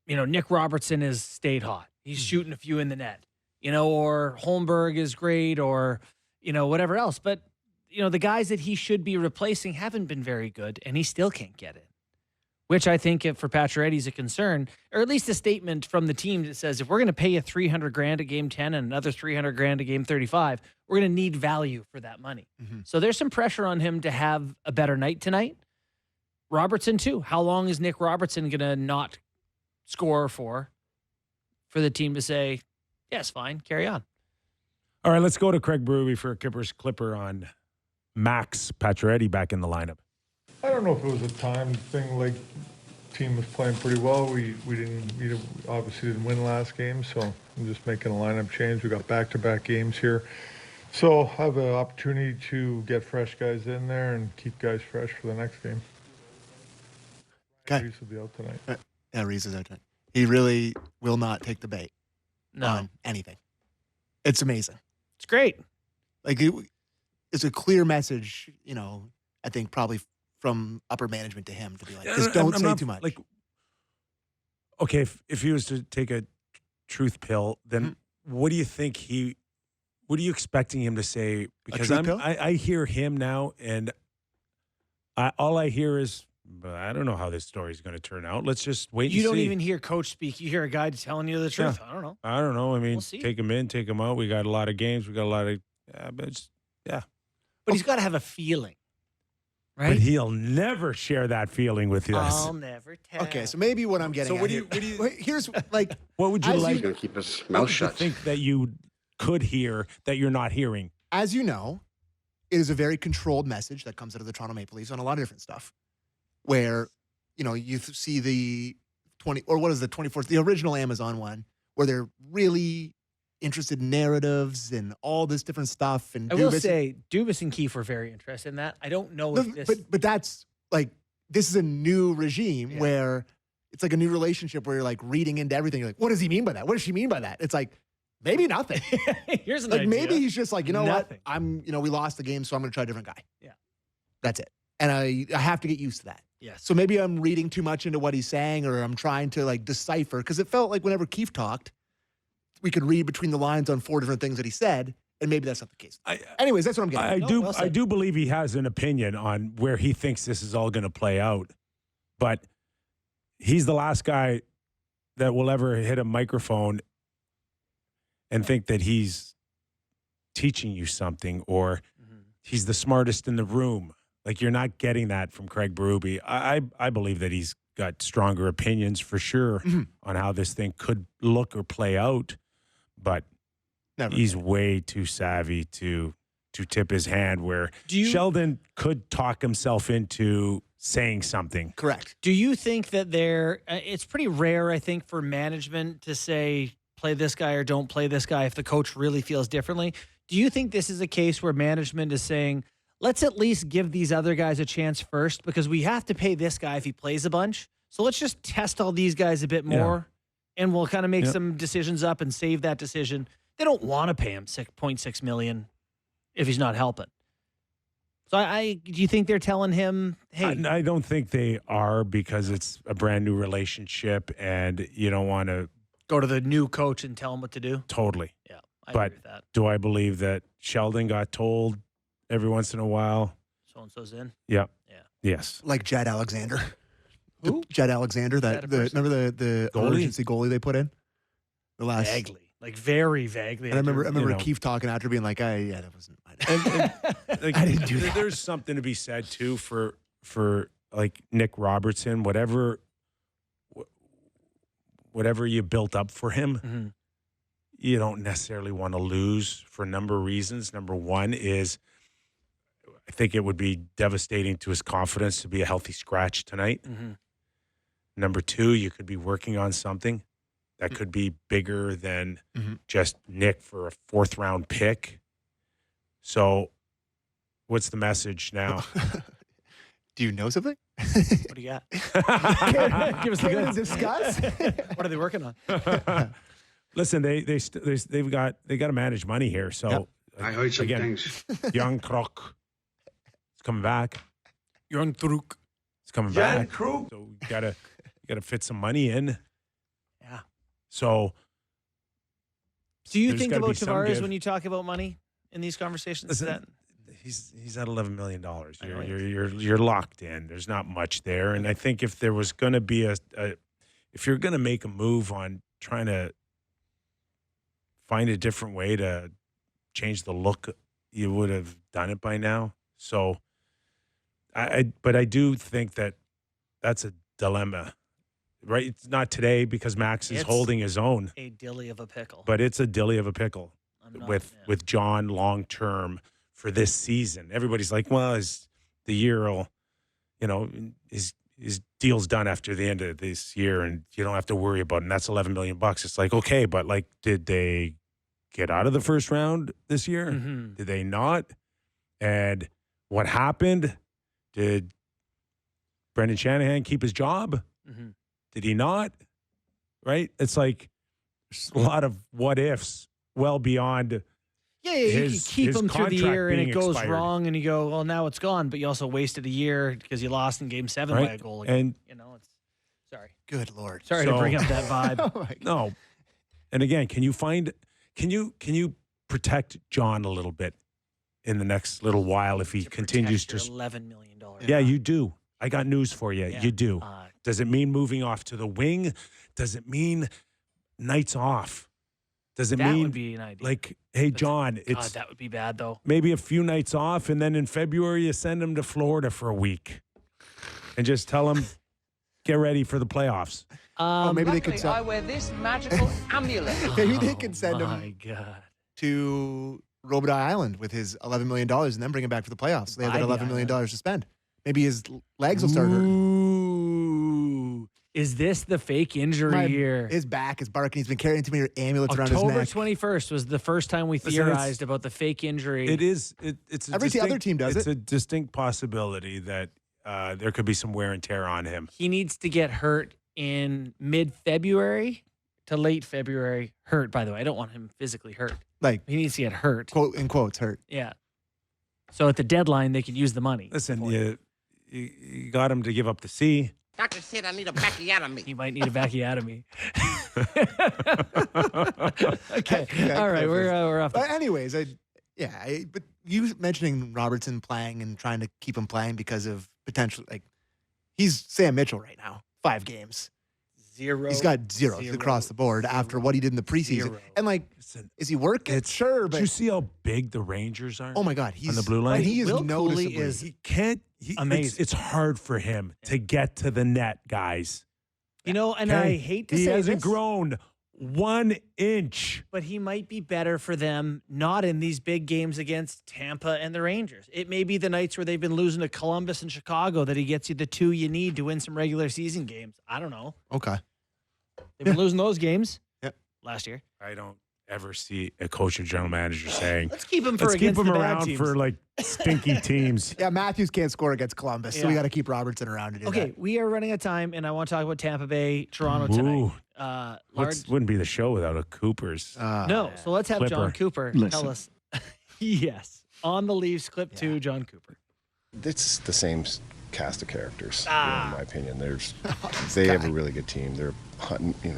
Nick Robertson has stayed hot. He's shooting a few in the net, or Holmberg is great or, whatever else. But, the guys that he should be replacing haven't been very good, and he still can't get it. Which I think for Pacioretty is a concern, or at least a statement from the team that says, if we're going to pay you $300,000 at game 10 and another $300,000 at game 35, we're going to need value for that money. So there's some pressure on him to have a better night tonight. Robertson too. How long is Nick Robertson going to not score for the team to say, yes, fine, carry on? All right, let's go to Craig Berube for a Kipper's Clipper on Max Pacioretty back in the lineup. I don't know if it was a time thing. Like, team was playing pretty well. We obviously didn't win last game, so I'm just making a lineup change. We got back-to-back games here, so I have an opportunity to get fresh guys in there and keep guys fresh for the next game. Okay. Reese will be out tonight. Yeah, Reese is out tonight. He really will not take the bait on anything. It's amazing. It's great. Like it's a clear message, I think probably from upper management to him to be like, just don't say too much. Like, okay, if he was to take a truth pill, then what do you think what are you expecting him to say? Because truth pill? I hear him now, and all I hear is, I don't know how this story is going to turn out. Let's just wait and see. You don't even hear coach speak. You hear a guy telling you the truth. Yeah. I don't know. I don't know. I mean, We'll see. take him in, take him out. We got a lot of games. We got a lot of, But he's got to have a feeling, right? But he'll never share that feeling with us. I'll never tell. Okay, so maybe what I'm getting So at what do here- you- Wait, here's like What would you As like? He's going to keep his what mouth would you shut. think that you could hear that you're not hearing? as you know, it is a very controlled message that comes out of the Toronto Maple Leafs on a lot of different stuff. Where, you see the 24th, the original Amazon one, where they're really interested in narratives and all this different stuff. And I will Dubas- say, Dubas and Keefe were very interested in that. I don't know No, if this. but that's like, this is a new regime where it's like a new relationship where you're like reading into everything. You're like, what does he mean by that? What does she mean by that? It's like, Maybe nothing. Here's an Like idea. maybe he's just like, you know Nothing. what? We lost the game, so I'm going to try a different guy. Yeah. That's it. And I have to get used to that. Yes. So maybe I'm reading too much into what he's saying, or I'm trying to like decipher, because it felt like whenever Keefe talked, we could read between the lines on 4 different things that he said, and maybe that's not the case. Anyways, that's what I'm getting. I do believe he has an opinion on where he thinks this is all going to play out, but he's the last guy that will ever hit a microphone and think that he's teaching you something or he's the smartest in the room. Like, you're not getting that from Craig Berube. I believe that he's got stronger opinions for sure on how this thing could look or play out, but he's way too savvy to tip his hand where Sheldon could talk himself into saying something. Correct. Do you think that it's pretty rare, I think, for management to say, play this guy or don't play this guy if the coach really feels differently? Do you think this is a case where management is saying, let's at least give these other guys a chance first because we have to pay this guy if he plays a bunch. So let's just test all these guys a bit more and we'll kind of make some decisions up and save that decision. They don't want to pay him $6.6 million if he's not helping. So do you think they're telling him, hey? I don't think they are, because it's a brand new relationship and you don't want to go to the new coach and tell him what to do? Totally. Yeah, I agree with that. Do I believe that Sheldon got told every once in a while? So-and-so's in? Yeah. Yeah. Yes. Like Jed Alexander. Who? Jed Alexander, remember the Goalie? emergency goalie they put in? The last Vaguely. Like very vaguely. And I remember Keefe talking after being like, that wasn't mine. Like, I didn't do that. There's something to be said too for like Nick Robertson, whatever you built up for him, you don't necessarily want to lose for a number of reasons. Number one is I think it would be devastating to his confidence to be a healthy scratch tonight. Number two, you could be working on something that could be bigger than just Nick for a 4th round pick. So what's the message now? Do you know something? What do you got? Give us the Can we goods. discuss? What are they working on? Listen, they've got to manage money here. So I heard some again, things. young Krok is coming back. Young Truk. It's coming back. So you gotta fit some money in. Yeah. So Do you there's think gotta about be some Tavares give. when you talk about money in these conversations? Listen, he's at $11 million. You're locked in. There's not much there. And I think if there was going to be if you're going to make a move on trying to find a different way to change the look, you would have done it by now. So but I do think that that's a dilemma, right? It's not today because Max is holding his own, a dilly of a pickle. but it's a dilly of a pickle with John long term for this season. Everybody's like, well, the year will, his deal's done after the end of this year and you don't have to worry about it. And that's $11 million. It's like, okay, but like, did they get out of the first round this year? Did they not? And what happened? Did Brendan Shanahan keep his job? Did he not? Right? It's like there's a lot of what ifs well beyond. Yeah, you can keep his him through the year and it contract goes being expired. wrong and you go, well, now it's gone, but you also wasted a year because you lost in game 7 by a goal again. And it's sorry. Good Lord. Sorry to So- bring up that vibe. Oh my God. no. And again, can you protect John a little bit in the next little while if he To continues protect to? your $11 million. Yeah, you do. I got news for you. Yeah. You do. Uh, Does it mean moving off to the wing? Does it mean nights off? Does it that mean would be an idea. like, hey, John, God, it's that would be bad though. maybe a few nights off, and then in February you send him to Florida for a week, and just tell him, get ready for the playoffs. Maybe they could Luckily, I wear this magical amulet. maybe they could send him My God. to Robida Island with his $11 million and then bring him back for the playoffs. They have that Buy the $11 million to spend. Maybe his legs will start hurting. Ooh. Is this the fake injury here? His back is barking. He's been carrying too many amulets around his October neck. 21st was the first time we Listen, theorized about the fake injury. It is. It's a Every distinct, other team does It's it. a distinct possibility that there could be some wear and tear on him. He needs to get hurt in mid-February to late February hurt, by the way. I don't want him physically hurt. Like, He needs to get hurt. quote in quotes, hurt. Yeah. So at the deadline, they can use the money. Listen, you got him to give up the C. Doctor said I need a backiotomy. He might need a backiotomy. Okay. Yeah, All right. Clippers. We're off. But anyways, but you mentioning Robertson playing and trying to keep him playing because of potential, like, he's Sam Mitchell right now, 5 games. Zero. He's got zeros across the board after what he did in the preseason. Zero. And, like, Listen, is he working? Sure, did but you see how big the Rangers are? oh my God, he's on the blue line? and he is Will Cooley noticeably. is- He can't. Amazing. It's hard for him to get to the net, guys. You know, and Okay? I hate to he say hasn't this, grown 1 inch. but he might be better for them not in these big games against Tampa and the Rangers. It may be the nights where they've been losing to Columbus and Chicago that he gets you the 2 you need to win some regular season games. I don't know. Okay. They've been losing those games last year. I don't ever see a coach and general manager saying, Let's keep him for "Let's keep against him the bad around teams. for like stinky teams." Yeah, Matthews can't score against Columbus, so we Yeah. got to keep Robertson around to do Okay, that. we are running out of time, and I want to talk about Tampa Bay, Toronto tonight. Ooh. Wouldn't be the show without a Cooper's. No, so let's have John Clipper. Cooper tell us. Yes, on the Leafs clip 2, John Cooper. It's the same cast of characters, in my opinion. They have a really good team. They're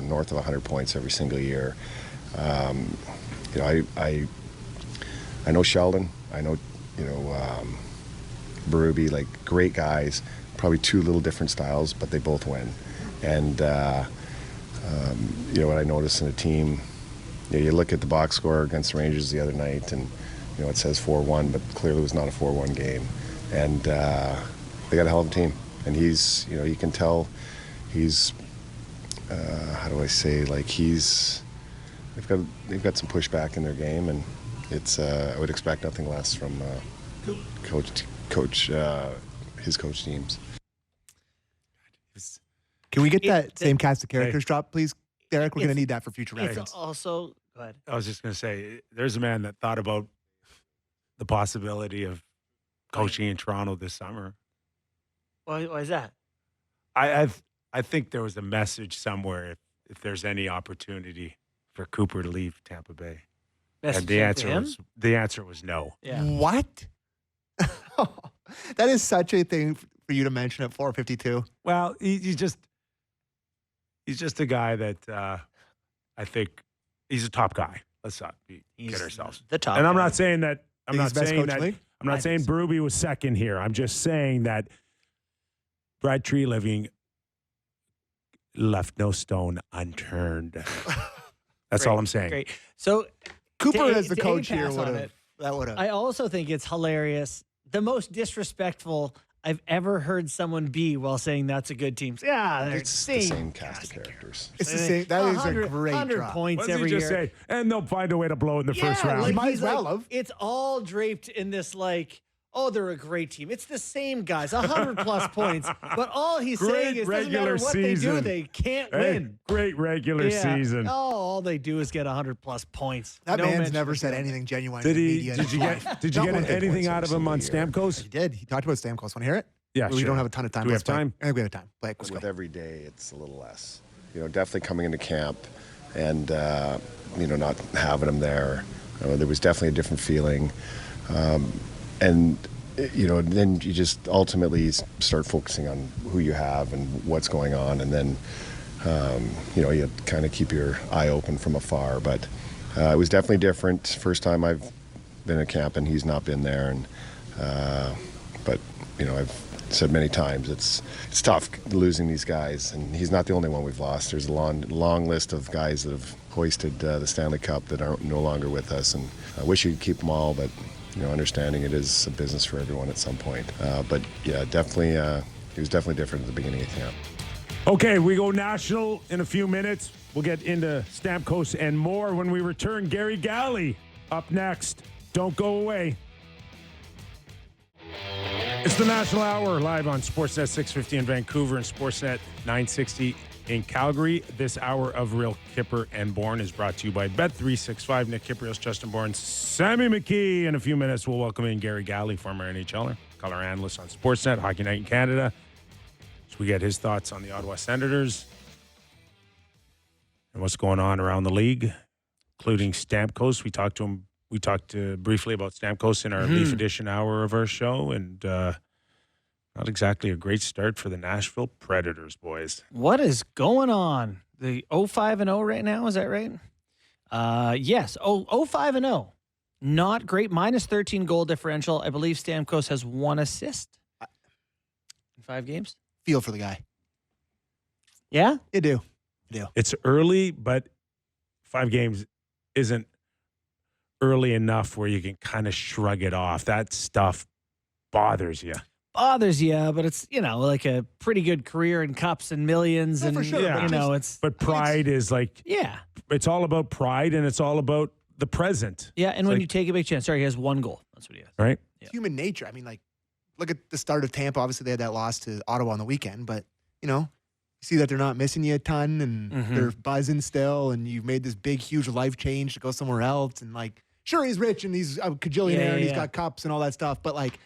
north of 100 points every single year. I know Sheldon. I know Berube, like great guys. Probably 2 little different styles, but they both win. And what I noticed in a team, you look at the box score against the Rangers the other night, and it says 4-1, but clearly it was not a 4-1 game. And they got a hell of a team. And he's, you can tell he's, how do I say, like they've got some pushback in their game, and it's I would expect nothing less from his coach teams. Can we get that same cast of characters drop, please, Derek? We're going to It's- need that for future reference. It's also go ahead. I was just going to say, there's a man that thought about the possibility of coaching in Toronto this summer. Why is that? I think there was a message somewhere if there's any opportunity for Cooper to leave Tampa Bay. And the answer was no. Yeah. What? That is such a thing for you to mention at 4:52. Well, he's just a guy that I think he's a top guy. Let's not kid ourselves. The top. And I'm guy. not saying that. I'm Think not he's the best saying coach in the that. league? I'm not saying Berube was second here. I'm just saying that Brad Treliving left no stone unturned. That's all I'm saying. Great. So Cooper to- as the to coach here pass would on have. it, That would have. I also think it's hilarious. The most disrespectful I've ever heard someone be while saying that's a good team. Yeah, they're It's the same cast of characters. It's the same. That is a great 100 drop. points What does every he just year. say? And they'll find a way to blow it in the first round. Like, Might he's as well have. It's all draped in this like, oh, they're a great team. It's the same guys, 100+ points. But all he's Great saying is doesn't matter regular what they do, season. they can't Hey, win. great regular Yeah. season. Oh, all they do is get 100+ points. That No man's mention never of said that. anything genuine Did in the he? media. in Did his you life. get? Did you Not get one thing. anything points out of him on every single year. Stamkos? He did. He talked about Stamkos. Want to hear it? Yeah, We sure. don't have a ton of time. Do we Let's have play. time? I think we have time. Play it. Let's With go. every day, it's a little less. Definitely coming into camp and, not having him there. There was definitely a different feeling. And then you just ultimately start focusing on who you have and what's going on. And then, you kind of keep your eye open from afar. But it was definitely different. First time I've been at camp and he's not been there. And but, I've said many times, it's tough losing these guys, and he's not the only one we've lost. There's a long list of guys that have hoisted the Stanley Cup that are no longer with us, and I wish you could keep them all, but understanding it is a business for everyone at some point. But yeah, definitely, he was definitely different at the beginning of camp. Okay, we go national in a few minutes. We'll get into Stamkos and more when we return. Garry Galley up next. Don't go away. It's the National Hour live on Sportsnet 650 in Vancouver and Sportsnet 960 in Calgary. This hour of Real Kyper and Bourne is brought to you by Bet365. Nick Kypreos, Justin Bourne, Sammy McKee. In a few minutes, we'll welcome in Garry Galley, former NHLer, color analyst on Sportsnet, Hockey Night in Canada. So we get his thoughts on the Ottawa Senators. and what's going on around the league, including Stamkos. We talked to him. We talked briefly about Stamkos in our Leaf Edition hour of our show, and not exactly a great start for the Nashville Predators, boys. What is going on? The 0-5-0 right now, is that right? Yes. 0-5-0. Not great. Minus 13 goal differential. I believe Stamkos has 1 assist in 5 games. Feel for the guy. Yeah? You do. It's early, but 5 games isn't early enough where you can kind of shrug it off. That stuff bothers you. Bothers you, but it's, like a pretty good career in cups and millions. Yeah, and, for sure, but it's. But pride is like, Yeah. it's all about pride, and it's all about the present. Yeah, and It's when like- you take a big chance. Sorry, he has 1 goal. That's what he has. Right? Yeah. Human nature. I mean, like, look at the start of Tampa. Obviously, they had that loss to Ottawa on the weekend, but, you see that they're not missing you a ton, and they're buzzing still, and you've made this big, huge life change to go somewhere else. And, like, sure, he's rich, and he's a cajillionaire, and he's got cups and all that stuff, but, like,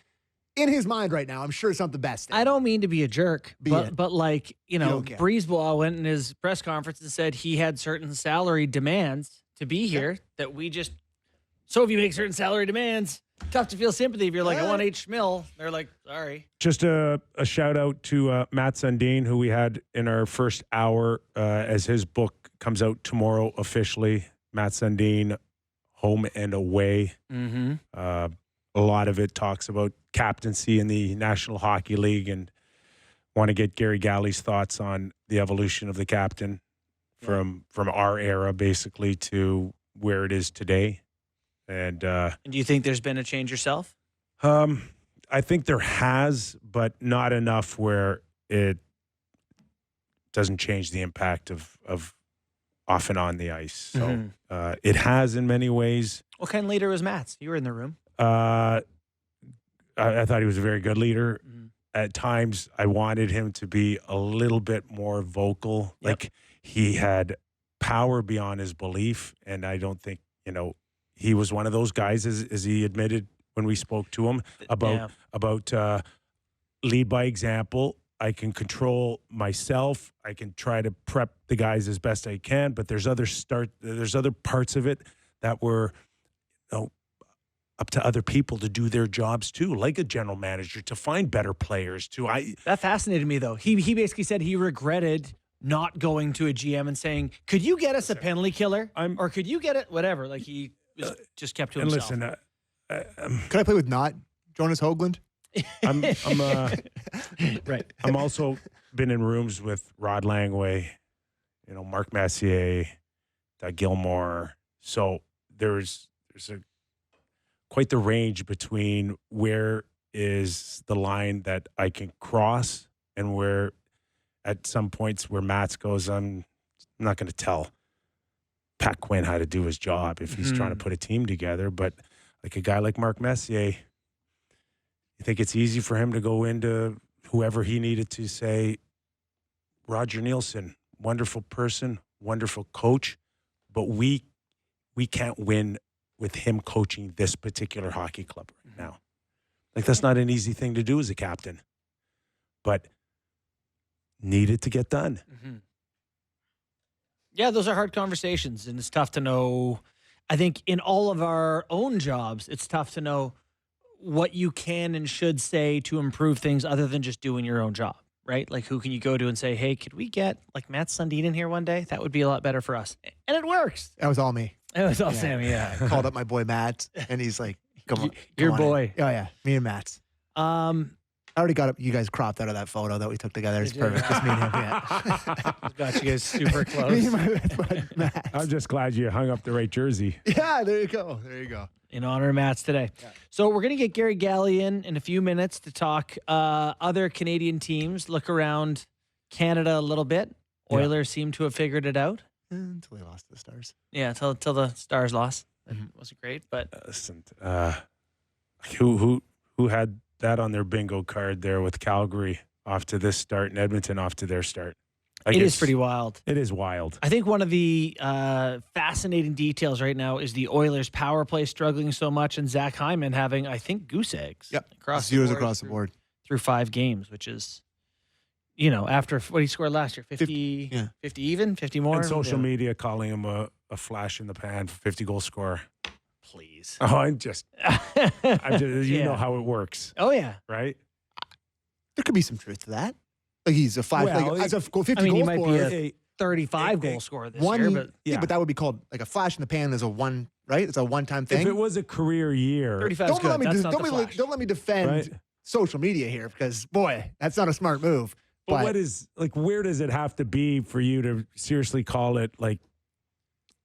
in his mind right now, I'm sure it's not the best thing. I don't mean to be a jerk, but like, don't care. Breezeball went in his press conference and said he had certain salary demands to be here that we just. So if you make certain salary demands, tough to feel sympathy if you're like, I want H. Schmill. They're like, sorry. Just a shout out to Mats Sundin, who we had in our first hour as his book comes out tomorrow officially. Mats Sundin, Home and Away. Mm-hmm. A lot of it talks about captaincy in the National Hockey League, and want to get Garry Galley's thoughts on the evolution of the captain from our era basically to where it is today. And And do you think there's been a change yourself? I think there has, but not enough where it doesn't change the impact of off and on the ice. So it has in many ways. What kind of leader was Mats? You were in the room. I thought he was a very good leader. At times, I wanted him to be a little bit more vocal. Yep. Like he had power beyond his belief, and I don't think he was one of those guys, as he admitted when we spoke to him about lead by example. I can control myself. I can try to prep the guys as best I can, but there's other parts of it that were up to other people to do their jobs too, like a general manager, to find better players too. That fascinated me though. He basically said he regretted not going to a GM and saying, "Could you get us a penalty killer?" or "Could you get it?" Whatever. Like he just kept to and himself. listen, Could I play with not Jonas Hoagland? I'm Right. I'm also been in rooms with Rod Langway, Mark Messier, Doug Gilmore. So there's quite the range between where is the line that I can cross and where at some points where Mats goes, I'm not going to tell Pat Quinn how to do his job if he's trying to put a team together. But like a guy like Mark Messier, you think it's easy for him to go into whoever he needed to say, Roger Nielsen, wonderful person, wonderful coach, but we can't win with him coaching this particular hockey club right now. Like, that's not an easy thing to do as a captain, but needed to get done. Yeah, those are hard conversations, and it's tough to know. I think in all of our own jobs, it's tough to know what you can and should say to improve things other than just doing your own job, right? Like, who can you go to and say, hey, could we get like Mats Sundin in here one day? That would be a lot better for us. And it works. That was all me. It was all Sammy, yeah. I called up my boy Matt, and he's like, "Come on, Your come on in." boy. Oh yeah, me and Matt. I already got you guys cropped out of that photo that we took together. It's perfect. Just me and him. Yeah. Got you guys super Me close. and my best bud, Matt. I'm just glad you hung up the right jersey. Yeah, there you go. There you go. In honor of Mats today. Yeah. So we're going to get Garry Galley in a few minutes to talk other Canadian teams, look around Canada a little bit. Yeah. Oilers seem to have figured it out. Until he lost to the Stars. Yeah, until the Stars lost. That wasn't great, but Listen, who had that on their bingo card there with Calgary off to this start and Edmonton off to their start? it is pretty wild. It is wild. I think one of the fascinating details right now is the Oilers' power play struggling so much, and Zach Hyman having, I think, goose eggs. Yep. Across Zeros the board across the board. through 5 games, which is after what he scored last year, 50, 50, 50 even, 50 more. And social media calling him a flash in the pan, 50-goal scorer. Please. Oh, I'm just you know Yeah. how it works, Oh, yeah. right? There could be some truth to that. Like he's a five. Well, as a 50 I mean, he goal might scorer. be a 35-goal scorer this one, year, but yeah, Yeah. but that would be called like a flash in the pan. Is a one, right? It's a one-time thing. If it was a career year, 35 is don't good. let me That's do- not don't the let me flash. don't let me defend Right. social media here because boy, that's not a smart move. but what is where does it have to be for you to seriously call it like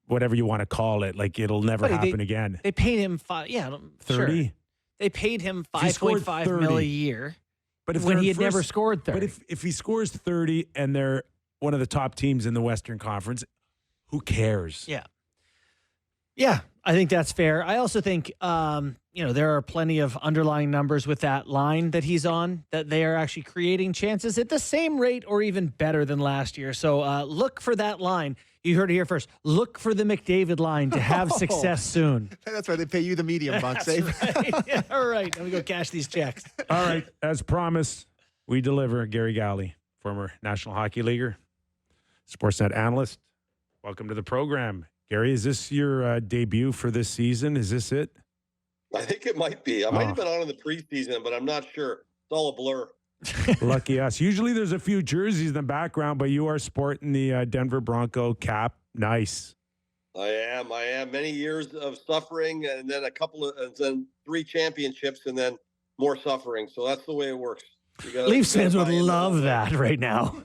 whatever you want to call it? Like it'll never Buddy, happen again. They paid him 30. Sure. They paid him If he scored 5.5 30, mil a year But if when they're he in had never first- scored 30. But if he scores 30 and they're one of the top teams in the Western Conference, who cares? Yeah. Yeah, I think that's fair. I also think, there are plenty of underlying numbers with that line that he's on, that they are actually creating chances at the same rate or even better than last year. So look for that line. You heard it here first. Look for the McDavid line to have success soon. That's why they pay you the medium bucks. That's eh? right. Yeah, all right, let me go cash these checks. All right. As promised, we deliver. Garry Galley, former National Hockey Leaguer, Sportsnet analyst. Welcome to the program. Gary, is this your debut for this season? Is this it? I think it might be. I might have been on in the preseason, but I'm not sure. It's all a blur. Lucky us. Usually there's a few jerseys in the background, but you are sporting the Denver Bronco cap. Nice. I am. Many years of suffering, and then and then 3 championships, and then more suffering. So that's the way it works. Leafs fans would love that right now.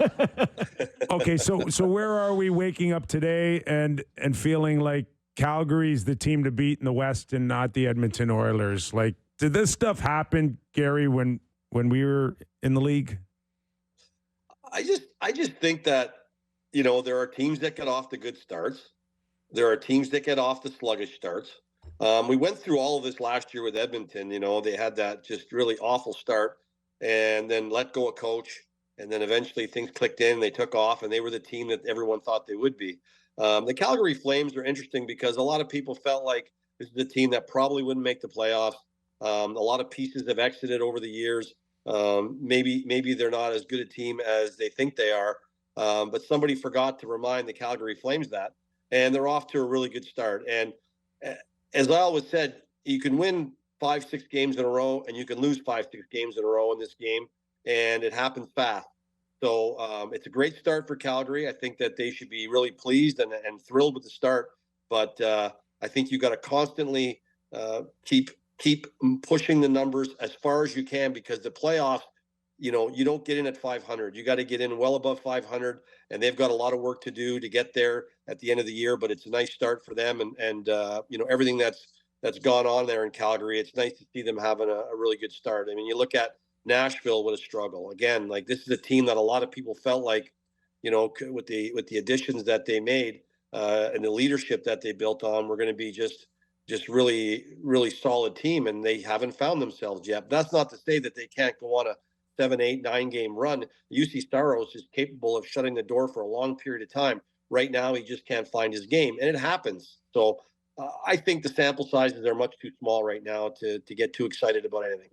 Okay, so where are we waking up today and feeling like Calgary's the team to beat in the West and not the Edmonton Oilers? Like, did this stuff happen, Gary, when we were in the league? I just think that, there are teams that get off to good starts. There are teams that get off to sluggish starts. We went through all of this last year with Edmonton. They had that just really awful start and then let go a coach. And then eventually things clicked in, they took off, and they were the team that everyone thought they would be. The Calgary Flames are interesting because a lot of people felt like this is a team that probably wouldn't make the playoffs. A lot of pieces have exited over the years. Maybe they're not as good a team as they think they are. But somebody forgot to remind the Calgary Flames that, and they're off to a really good start. And as I always said, you can win 5-6 games in a row, and you can lose 5-6 games in a row in this game, and it happens fast. So it's a great start for Calgary. I think that they should be really pleased and thrilled with the start. But I think you got to constantly keep pushing the numbers as far as you can, because the playoffs, you don't get in at 500. You got to get in well above 500, and they've got a lot of work to do to get there at the end of the year. But it's a nice start for them, and everything that's gone on there in Calgary. It's nice to see them having a really good start. I mean, you look at Nashville with a struggle again. Like, this is a team that a lot of people felt like, with the additions that they made and the leadership that they built on, we're going to be just really, really solid team, and they haven't found themselves yet. But that's not to say that they can't go on a 7, 8, 9 game run. UC Stolarz is capable of shutting the door for a long period of time. Right now, he just can't find his game, and it happens. So I think the sample sizes are much too small right now to get too excited about anything.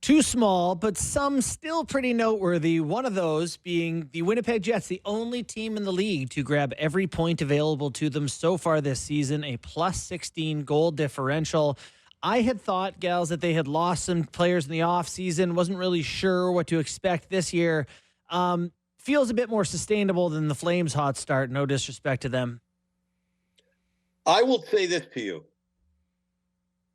Too small, but some still pretty noteworthy. One of those being the Winnipeg Jets, the only team in the league to grab every point available to them so far this season, a plus 16 goal differential. I had thought, gals, that they had lost some players in the offseason, wasn't really sure what to expect this year. Feels a bit more sustainable than the Flames' hot start, no disrespect to them. I will say this to you.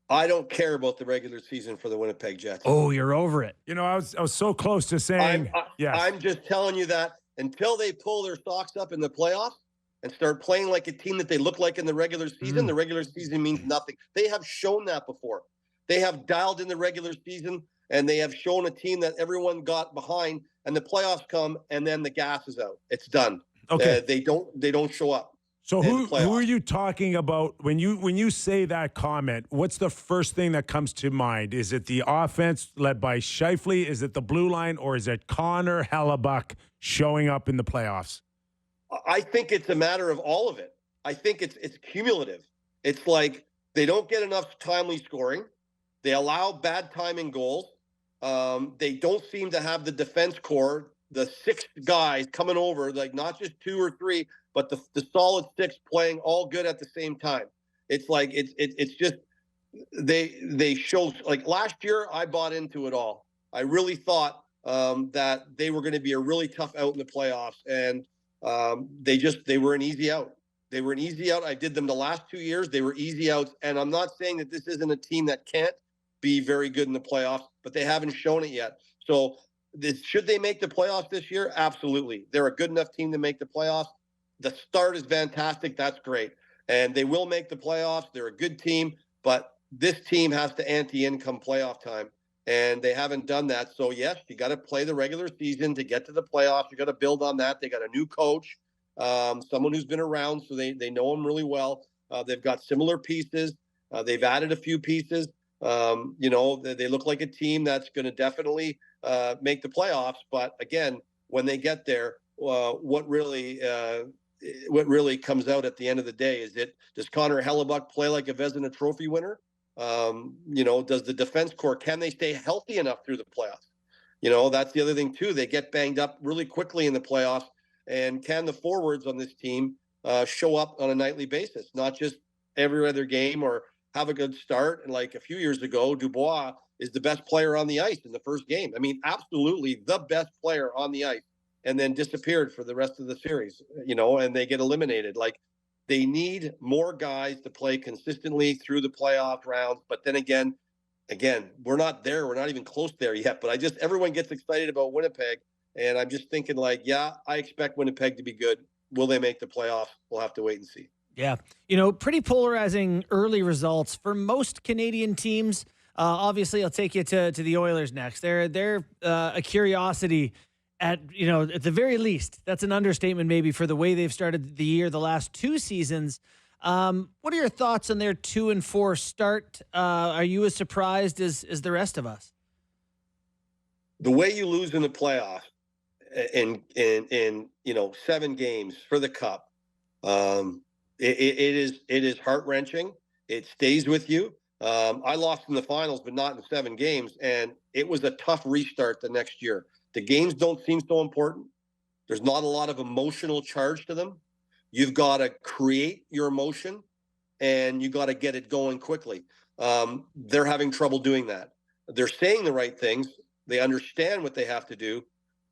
I don't care about the regular season for the Winnipeg Jets. Oh, you're over it. I was so close to saying yes. I'm just telling you that until they pull their socks up in the playoffs and start playing like a team that they look like in the regular season, the regular season means nothing. They have shown that before. They have dialed in the regular season, and they have shown a team that everyone got behind, and the playoffs come, and then the gas is out. It's done. Okay. They don't show up. So who are you talking about when you say that comment? What's the first thing that comes to mind? Is it the offense led by Scheifele? Is it the blue line, or is it Connor Hellebuck showing up in the playoffs? I think it's a matter of all of it. I think it's cumulative. It's like they don't get enough timely scoring. They allow bad timing goals. They don't seem to have the defense core the 6 guys coming over, like not just 2 or 3, but the solid 6 playing all good at the same time. It's like it's just they show, like last year I bought into it all. I really thought that they were going to be a really tough out in the playoffs, and they were an easy out. They were an easy out. I did them the last 2 years. They were easy outs, and I'm not saying that this isn't a team that can't be very good in the playoffs, but they haven't shown it yet. So should they make the playoffs this year? Absolutely. They're a good enough team to make the playoffs. The start is fantastic. That's great. And they will make the playoffs. They're a good team, but this team has to ante in come playoff time, and they haven't done that. So, yes, you got to play the regular season to get to the playoffs. You got to build on that. They got a new coach, someone who's been around, so they know him really well. They've got similar pieces. They've added a few pieces. They look like a team that's going to definitely make the playoffs. But, again, when they get there, what really comes out at the end of the day is does Connor Hellebuck play like a Vezina Trophy winner? Does the defense core, can they stay healthy enough through the playoffs? That's the other thing too. They get banged up really quickly in the playoffs, and can the forwards on this team show up on a nightly basis, not just every other game, or have a good start? And like a few years ago, Dubois is the best player on the ice in the first game. I mean, absolutely the best player on the ice, and then disappeared for the rest of the series, and they get eliminated. Like, they need more guys to play consistently through the playoff rounds. But then again, we're not there. We're not even close there yet. But everyone gets excited about Winnipeg. And I'm just thinking, like, yeah, I expect Winnipeg to be good. Will they make the playoffs? We'll have to wait and see. Yeah. Pretty polarizing early results for most Canadian teams. Obviously, I'll take you to the Oilers next. They're a curiosity at the very least. That's an understatement maybe for the way they've started the year, the last 2 seasons. What are your thoughts on their 2-4 start? Are you as surprised as the rest of us? The way you lose in the playoffs in 7 games for the Cup, it is heart-wrenching. It stays with you. I lost in the finals, but not in 7 games, and it was a tough restart the next year. The games don't seem so important. There's not a lot of emotional charge to them. You've got to create your emotion, and you got to get it going quickly. They're having trouble doing that. They're saying the right things. They understand what they have to do,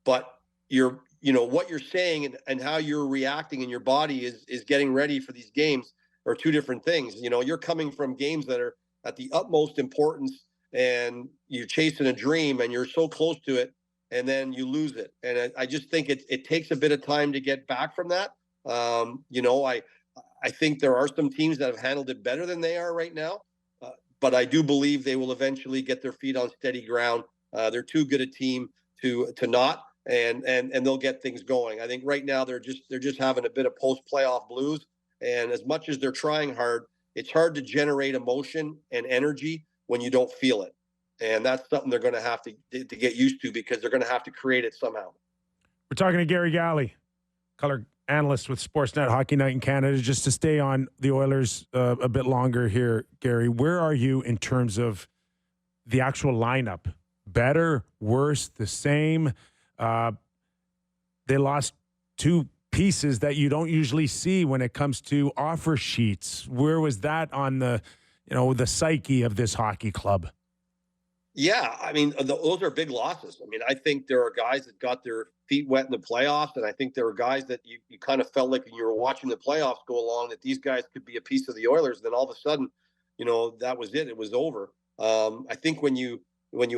but what you're saying and how you're reacting in your body is getting ready for these games are 2 different things. You're coming from games that are at the utmost importance, and you're chasing a dream, and you're so close to it, and then you lose it. And I just think it takes a bit of time to get back from that. I think there are some teams that have handled it better than they are right now, but I do believe they will eventually get their feet on steady ground. They're too good a team to not, and they'll get things going. I think right now they're just having a bit of post-playoff blues, and as much as they're trying hard, it's hard to generate emotion and energy when you don't feel it. And that's something they're going to have to get used to, because they're going to have to create it somehow. We're talking to Garry Galley, color analyst with Sportsnet Hockey Night in Canada. Just to stay on the Oilers a bit longer here, Garry, where are you in terms of the actual lineup? Better, worse, the same? They lost 2 pieces that you don't usually see when it comes to offer sheets. Where was that on the psyche of this hockey club? Yeah, I mean, those are big losses. I mean, I think there are guys that got their feet wet in the playoffs, and I think there were guys that you kind of felt like when you were watching the playoffs go along that these guys could be a piece of the Oilers. And then all of a sudden, that was it. It was over. I think when you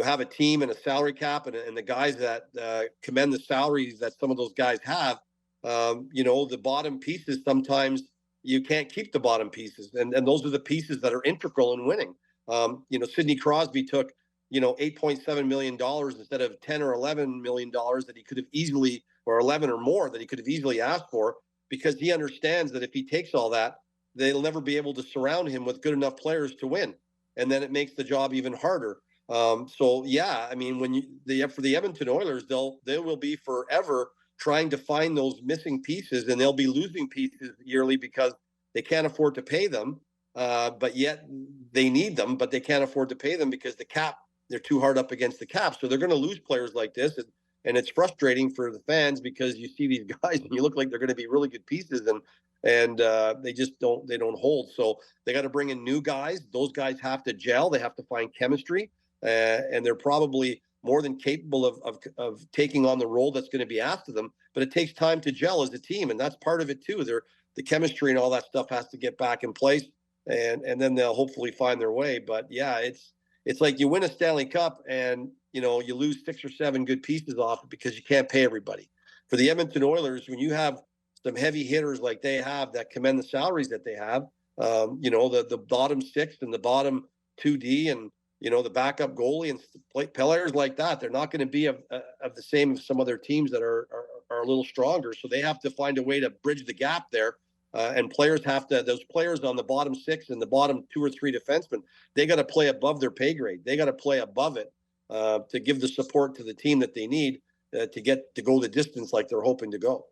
have a team and a salary cap and the guys that commend the salaries that some of those guys have, the bottom pieces, sometimes you can't keep the bottom pieces. And those are the pieces that are integral in winning. Sidney Crosby took $8.7 million instead of $10 or $11 million that he could have easily, or 11 or more that he could have easily asked for, because he understands that if he takes all that, they'll never be able to surround him with good enough players to win. And then it makes the job even harder. So yeah, I mean, for the Edmonton Oilers, they will be forever trying to find those missing pieces, and they'll be losing pieces yearly because they can't afford to pay them. But yet they need them, but they can't afford to pay them because the cap, they're too hard up against the cap. So they're going to lose players like this. And it's frustrating for the fans because you see these guys and you look like they're going to be really good pieces, and they just don't hold. So they got to bring in new guys. Those guys have to gel. They have to find chemistry, and they're probably more than capable of taking on the role that's going to be asked of them. But it takes time to gel as a team, and that's part of it too. The chemistry and all that stuff has to get back in place, and then they'll hopefully find their way. But yeah, it's like you win a Stanley Cup and you lose 6 or 7 good pieces off it because you can't pay everybody. For the Edmonton Oilers, when you have some heavy hitters like they have that command the salaries that they have, the bottom 6 and the bottom 2D and the backup goalie and players like that, they're not going to be of the same as some other teams that are a little stronger. So they have to find a way to bridge the gap there. And players those players on the bottom 6 and the bottom 2 or 3 defensemen, they got to play above their pay grade. They got to play above it to give the support to the team that they need to go the distance like they're hoping to go.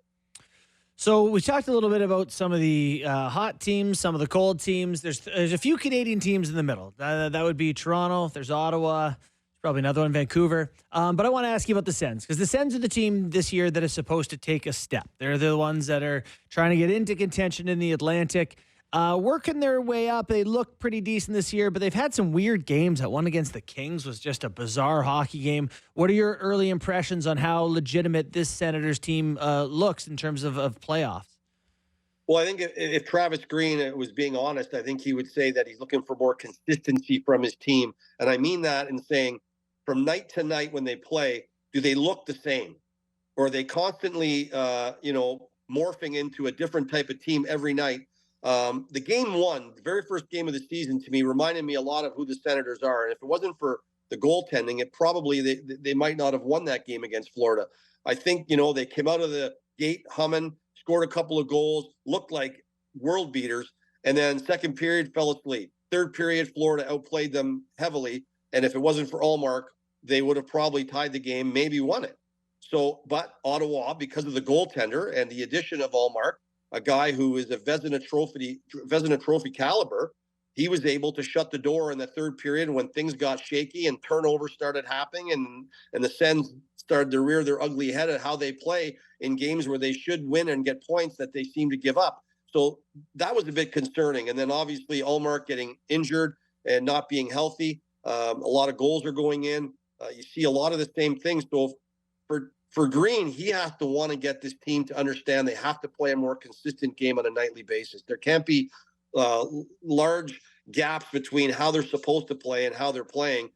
So we talked a little bit about some of the hot teams, some of the cold teams. There's a few Canadian teams in the middle. That would be Toronto. There's Ottawa. There's probably another one, Vancouver. But I want to ask you about the Sens, because the Sens are the team this year that is supposed to take a step. They're the ones that are trying to get into contention in the Atlantic, working their way up. They look pretty decent this year, but they've had some weird games. That one against the Kings was just a bizarre hockey game. What are your early impressions on how legitimate this Senators team looks in terms of playoffs? Well, I think if Travis Green was being honest, I think he would say that he's looking for more consistency from his team. And I mean that in saying from night to night when they play, do they look the same? Or are they constantly, morphing into a different type of team every night? The game one, the very first game of the season, to me, reminded me a lot of who the Senators are. And if it wasn't for the goaltending, it probably they might not have won that game against Florida. I think, they came out of the gate humming, scored a couple of goals, looked like world beaters, and then second period fell asleep. Third period, Florida outplayed them heavily. And if it wasn't for Allmark, they would have probably tied the game, maybe won it. So, but Ottawa, because of the goaltender and the addition of Allmark, a guy who is a Vezina Trophy caliber, he was able to shut the door in the third period when things got shaky and turnovers started happening, and the Sens started to rear their ugly head at how they play in games where they should win and get points that they seem to give up. So that was a bit concerning. And then obviously Allmark getting injured and not being healthy. A lot of goals are going in. You see a lot of the same things. So for Green, he has to want to get this team to understand they have to play a more consistent game on a nightly basis. There can't be large gaps between how they're supposed to play and how they're playing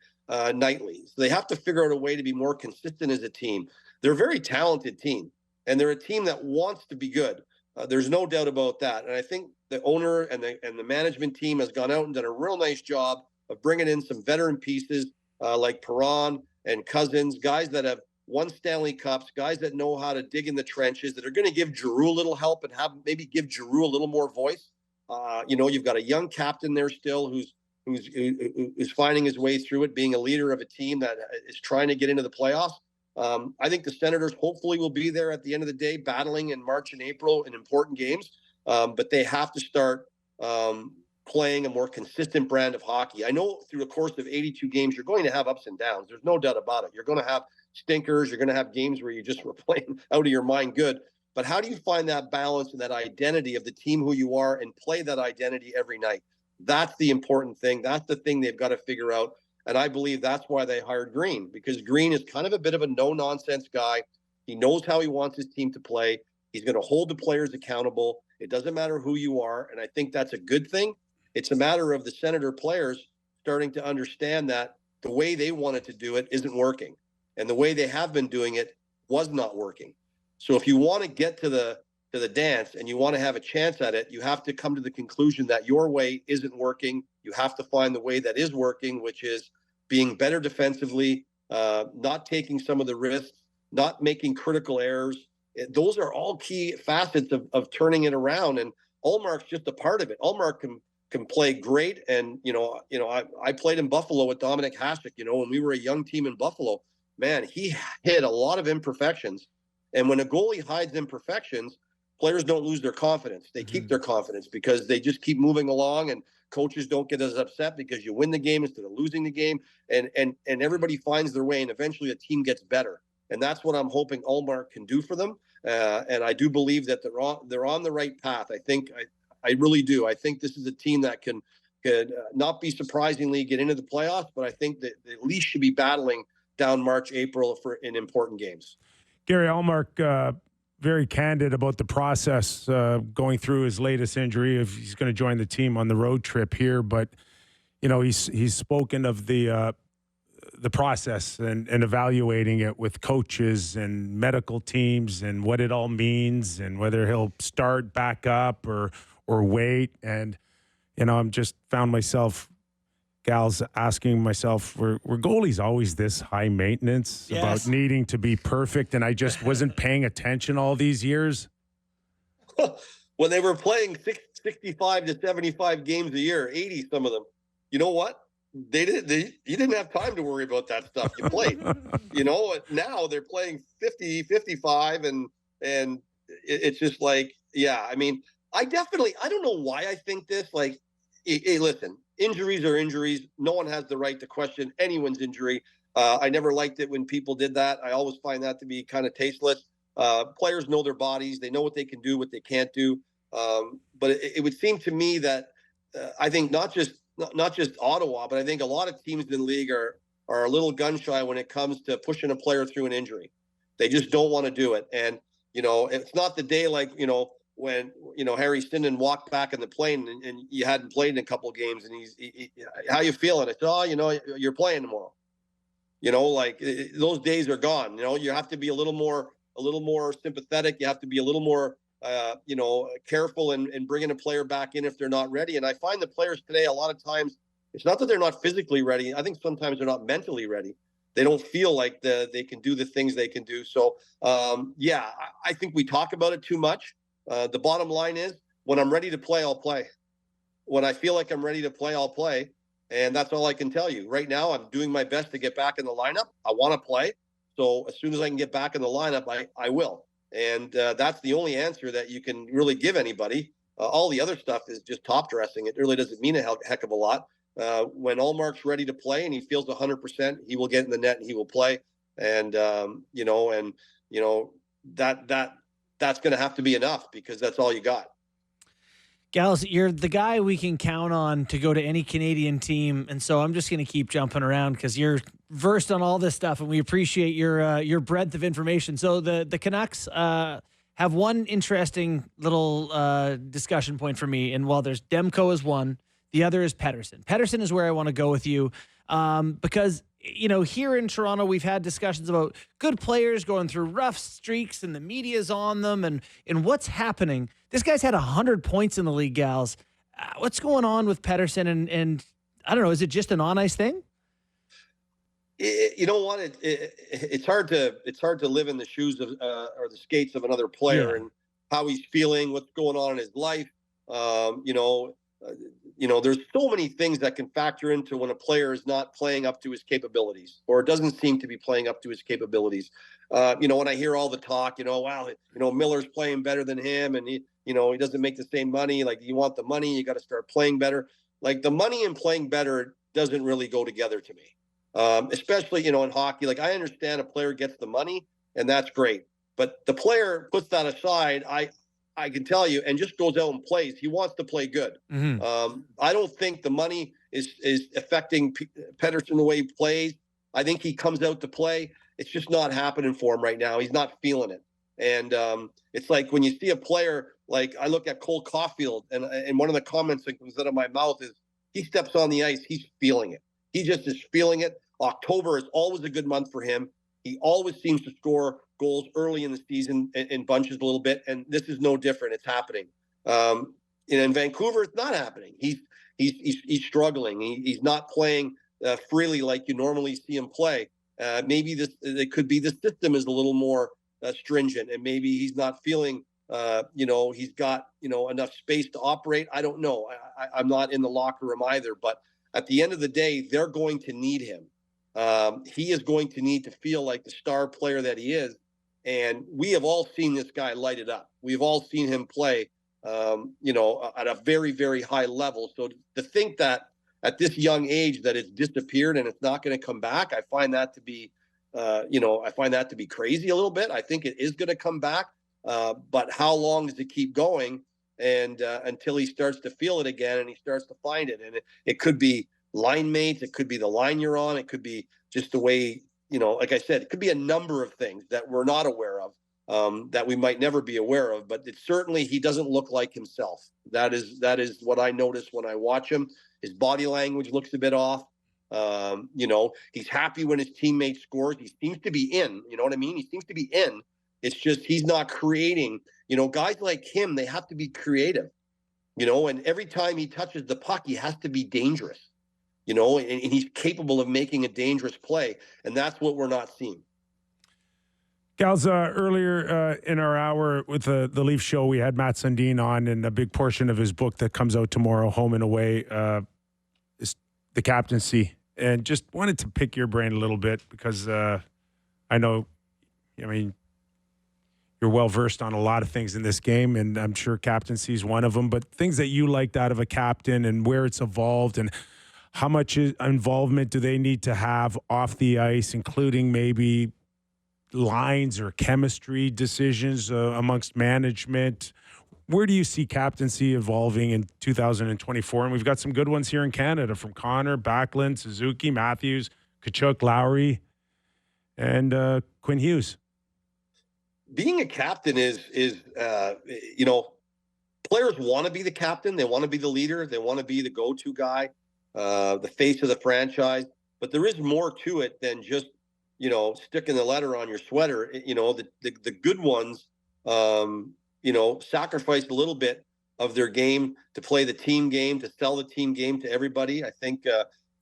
nightly. So they have to figure out a way to be more consistent as a team. They're a very talented team, and they're a team that wants to be good. There's no doubt about that. And I think the owner and the management team has gone out and done a real nice job of bringing in some veteran pieces like Perron and Cousins, guys that have won Stanley Cups, guys that know how to dig in the trenches, that are going to give Giroux a little help and maybe give Giroux a little more voice. You've got a young captain there still who's finding his way through it, being a leader of a team that is trying to get into the playoffs. I think the Senators hopefully will be there at the end of the day, battling in March and April in important games. But they have to start playing a more consistent brand of hockey. I know through the course of 82 games, you're going to have ups and downs. There's no doubt about it. You're going to have stinkers. You're going to have games where you just were playing out of your mind good. But how do you find that balance and that identity of the team who you are and play that identity every night? That's the important thing. That's the thing they've got to figure out. And I believe that's why they hired Green, because Green is kind of a bit of a no-nonsense guy. He knows how he wants his team to play. He's going to hold the players accountable. It doesn't matter who you are. And I think that's a good thing. It's a matter of the Senator players starting to understand that the way they wanted to do it isn't working. And the way they have been doing it was not working. So if you want to get to the dance and you want to have a chance at it, you have to come to the conclusion that your way isn't working. You have to find the way that is working, which is being better defensively, not taking some of the risks, not making critical errors. Those are all key facets of turning it around. And Allmark's just a part of it. Allmark can play great. And, I played in Buffalo with Dominic Hasek, when we were a young team in Buffalo. Man, he hid a lot of imperfections. And when a goalie hides imperfections, players don't lose their confidence. They keep their confidence because they just keep moving along, and coaches don't get as upset because you win the game instead of losing the game. And everybody finds their way, and eventually the team gets better. And that's what I'm hoping Ullmark can do for them. And I do believe that they're on the right path. I really do. I think this is a team that could not be surprisingly get into the playoffs, but I think that they at least should be battling down March, April in important games. Gary Ullmark, very candid about the process going through his latest injury. If he's going to join the team on the road trip here, but he's spoken of the process and evaluating it with coaches and medical teams and what it all means and whether he'll start back up or wait. And I'm just found myself, gals, asking myself, were goalies always this high maintenance about needing to be perfect? And I just wasn't paying attention all these years. When they were playing 65 to 75 games a year, 80, some of them, you know what? You didn't have time to worry about that stuff. You played. Now they're playing 50, 55, and it's just like, I mean, I don't know why I think this. Like, hey, listen, injuries are injuries. No one has the right to question anyone's injury. I never liked it when people did that. I always find that to be kind of tasteless. Players know their bodies. They know what they can do, what they can't do. But it would seem to me that I think not just Ottawa, but I think a lot of teams in the league are a little gun shy when it comes to pushing a player through an injury. They just don't want to do it. And, it's not the day like, when, Harry Sundin walked back in the plane and you hadn't played in a couple of games and he how you feeling? I said, you're playing tomorrow. Those days are gone. You have to be a little more sympathetic. You have to be a little more, careful in bringing a player back in if they're not ready. And I find the players today, a lot of times, it's not that they're not physically ready. I think sometimes they're not mentally ready. They don't feel like they can do the things they can do. So, I think we talk about it too much. The bottom line is, when I'm ready to play, I'll play. When I feel like I'm ready to play, I'll play. And that's all I can tell you. Right now, I'm doing my best to get back in the lineup. I want to play. So as soon as I can get back in the lineup, I will. And that's the only answer that you can really give anybody. All the other stuff is just top dressing. It really doesn't mean a heck of a lot. When Ullmark's ready to play and he feels 100%, he will get in the net and he will play. And, that's going to have to be enough because that's all you got. Gals, you're the guy we can count on to go to any Canadian team, and so I'm just going to keep jumping around because you're versed on all this stuff, and we appreciate your breadth of information. So the Canucks have one interesting little discussion point for me, and while there's Demko as one, the other is Pettersson. Pettersson is where I want to go with you because here in Toronto, we've had discussions about good players going through rough streaks and the media's on them and what's happening. This guy's had 100 points in the league, gals. What's going on with Pettersson? And I don't know, is it just an on-ice thing? You know what? It's hard to live in the shoes of or the skates of another player and how he's feeling, what's going on in his life. There's so many things that can factor into when a player is not playing up to his capabilities or doesn't seem to be playing up to his capabilities. When I hear all the talk, Miller's playing better than him and he doesn't make the same money. Like, you want the money, you got to start playing better. Like, the money and playing better doesn't really go together to me. Especially, in hockey. Like, I understand a player gets the money and that's great, but the player puts that aside. I can tell you, and just goes out and plays. He wants to play good. Mm-hmm. I don't think the money is affecting Pettersson the way he plays. I think he comes out to play. It's just not happening for him right now. He's not feeling it. And it's like when you see a player, like I look at Cole Caulfield, and one of the comments that comes out of my mouth is, he steps on the ice, he's feeling it. He just is feeling it. October is always a good month for him. He always seems to score goals early in the season in bunches a little bit, and this is no different. It's happening. In Vancouver, it's not happening. He's struggling. He's not playing freely like you normally see him play. Maybe it could be the system is a little more stringent, and maybe he's not feeling. He's got enough space to operate. I don't know. I'm not in the locker room either, but at the end of the day, they're going to need him. He is going to need to feel like the star player that he is. And we have all seen this guy light it up. We've all seen him play, at a very, very high level. So to think that at this young age that it's disappeared and it's not going to come back, I find that to be, I find that to be crazy a little bit. I think it is going to come back, but how long does it keep going? And until he starts to feel it again and he starts to find it, and it could be line mates, it could be the line you're on, it could be just the way, like I said, it could be a number of things that we're not aware of, that we might never be aware of. But it's certainly, he doesn't look like himself. That is what I notice when I watch him. His body language looks a bit off. He's happy when his teammate scores. He seems to be in. You know what I mean? He seems to be in. It's just he's not creating. Guys like him, they have to be creative. And every time he touches the puck, he has to be dangerous. And he's capable of making a dangerous play, and that's what we're not seeing. Gals, earlier in our hour with the Leaf Show, we had Mats Sundin on, and a big portion of his book that comes out tomorrow, Home and Away, is the captaincy. And just wanted to pick your brain a little bit because I know, you're well-versed on a lot of things in this game, and I'm sure captaincy is one of them, but things that you liked out of a captain and where it's evolved and how much involvement do they need to have off the ice, including maybe lines or chemistry decisions amongst management. Where do you see captaincy evolving in 2024? And we've got some good ones here in Canada from Connor, Backlund, Suzuki, Matthews, Tkachuk, Lowry, and Quinn Hughes. Being a captain is players want to be the captain. They want to be the leader. They want to be the go-to guy, the face of the franchise. But there is more to it than just, sticking the letter on your sweater. The good ones, sacrifice a little bit of their game to play the team game, to sell the team game to everybody. I think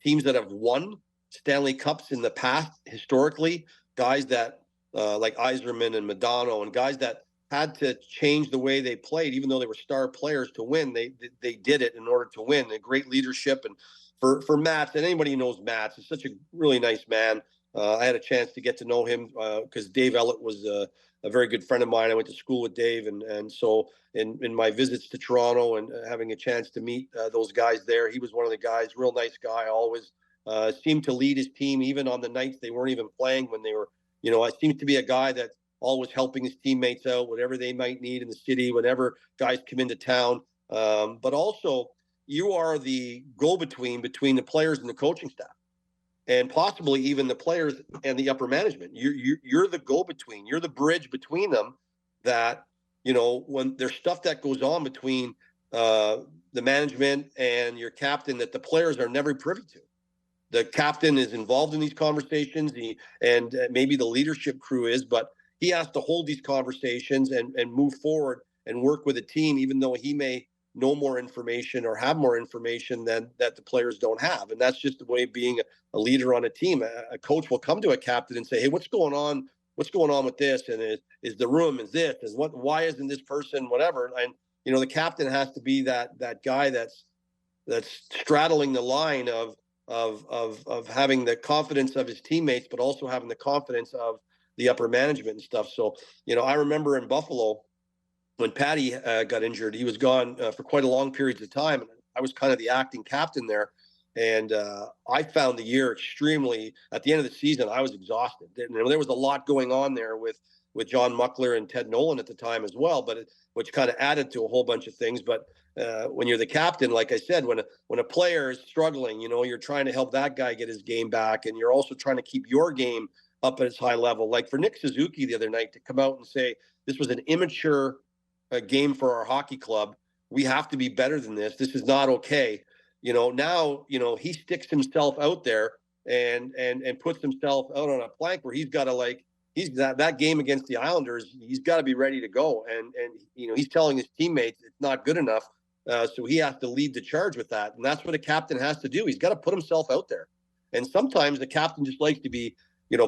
teams that have won Stanley Cups in the past, historically, guys that like Yzerman and Modano and guys that had to change the way they played, even though they were star players to win, they did it in order to win. And great leadership. And for Mats, and anybody who knows Mats, he's such a really nice man. I had a chance to get to know him because Dave Ellett was a very good friend of mine. I went to school with Dave. And so in my visits to Toronto and having a chance to meet those guys there, he was one of the guys, real nice guy, always seemed to lead his team, even on the nights they weren't even playing when they were, I seemed to be a guy that always helping his teammates out, whatever they might need in the city, whenever guys come into town. But also you are the go-between between the players and the coaching staff. And possibly even the players and the upper management. You're the go-between. You're the bridge between them that, when there's stuff that goes on between the management and your captain that the players are never privy to. The captain is involved in these conversations, and maybe the leadership crew is, but he has to hold these conversations and move forward and work with a team, even though he may know more information or have more information than that the players don't have. And that's just the way of being a leader on a team. A coach will come to a captain and say, hey, what's going on? What's going on with this? And is the room, is this, why isn't this person, whatever. And, the captain has to be that guy that's straddling the line of having the confidence of his teammates, but also having the confidence of the upper management and stuff. So, I remember in Buffalo, when Patty got injured, he was gone for quite a long period of time. And I was kind of the acting captain there. And I found the year extremely, at the end of the season, I was exhausted. And there was a lot going on there with John Muckler and Ted Nolan at the time as well, which kind of added to a whole bunch of things. But when you're the captain, like I said, when a player is struggling, you're trying to help that guy get his game back. And you're also trying to keep your game up at its high level. Like for Nick Suzuki the other night to come out and say, this was an immature game for our hockey club. We have to be better than this. This is not okay. Now, he sticks himself out there and puts himself out on a plank where he's got to he's that game against the Islanders, he's got to be ready to go. And he's telling his teammates it's not good enough. So he has to lead the charge with that. And that's what a captain has to do. He's got to put himself out there. And sometimes the captain just likes to be,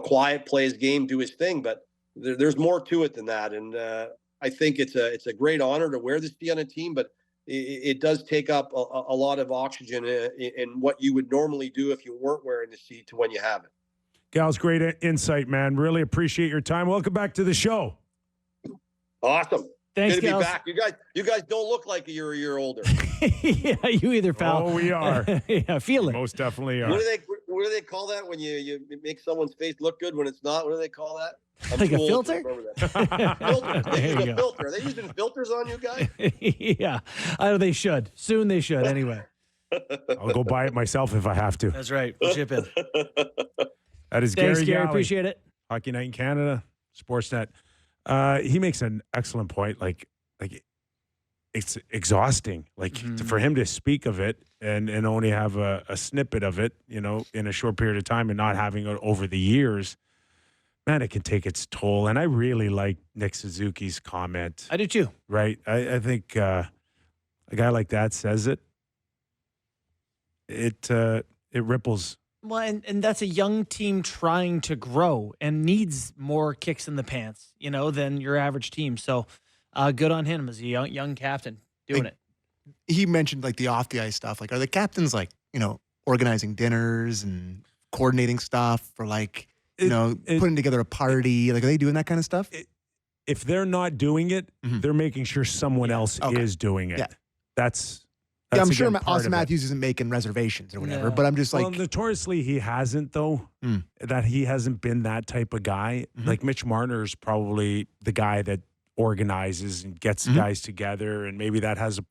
quiet, play his game, do his thing, but there's more to it than that. And, I think it's a great honor to wear this D on a team, but it does take up a lot of oxygen in what you would normally do if you weren't wearing the C to when you have it. Gal's great insight, man. Really appreciate your time. Welcome back to the show. Awesome. Thanks, Good to Gals. be back. You guys don't look like you're a year older. Yeah, you either, pal. Oh, we are. Yeah, feel it. Most definitely are. what do they call that when you make someone's face look good when it's not? What do they call that? I'm Like too a old to filter? remember that. Filters. They There use you a go. filter. Are they using filters on you guys? Yeah, they should. Soon they should. Anyway, I'll go buy it myself if I have to. that's right. We'll chip in. That is Thanks, Garry Gary. Galley, Appreciate it. Hockey Night in Canada, Sportsnet. He makes an excellent point. Like it's exhausting. Like for him to speak of it and only have a snippet of it, in a short period of time and not having it over the years, man, it can take its toll. And I really like Nick Suzuki's comment. I do too. Right. I think a guy like that says it. It ripples. Well, and that's a young team trying to grow and needs more kicks in the pants, than your average team. So good on him as a young captain doing it. He mentioned like the off the ice stuff. Like, are the captains like, organizing dinners and coordinating stuff or like, putting together a party? Like, are they doing that kind of stuff? If they're not doing it, they're making sure someone else is doing it. Yeah. That's I'm sure again, part Austin of it. Matthews isn't making reservations or whatever, No. but I'm just like, Well, notoriously, he hasn't, though. That he hasn't been that type of guy. Like Mitch Marner is probably the guy that organizes and gets guys together, and maybe that has a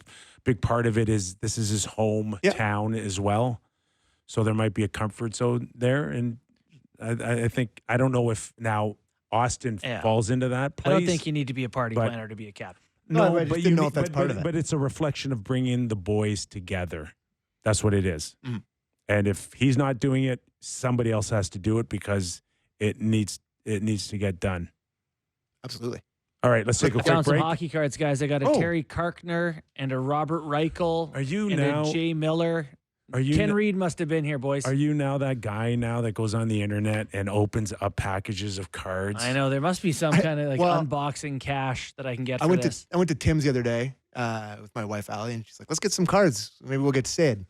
big part of it. Is this is his hometown as well, so there might be a comfort zone there. And I think I don't know if now Austin falls into that place. I don't think you need to be a party planner to be a captain. No, I just didn't know if that's part of it. But it's a reflection of bringing the boys together. That's what it is. And if he's not doing it, somebody else has to do it because it needs to get done. absolutely. All right, let's take a quick Down some break. hockey cards, guys. I got a Terry Karkner and a Robert Reichel. Are you and now? a Jay Miller. Are you? Ken Reed must have been here, boys. Are you now that guy now that goes on the internet and opens up packages of cards? I know there must be some kind of unboxing cash that I can get. I went to Tim's the other day with my wife Allie, and she's like, "Let's get some cards. Maybe we'll get Sid."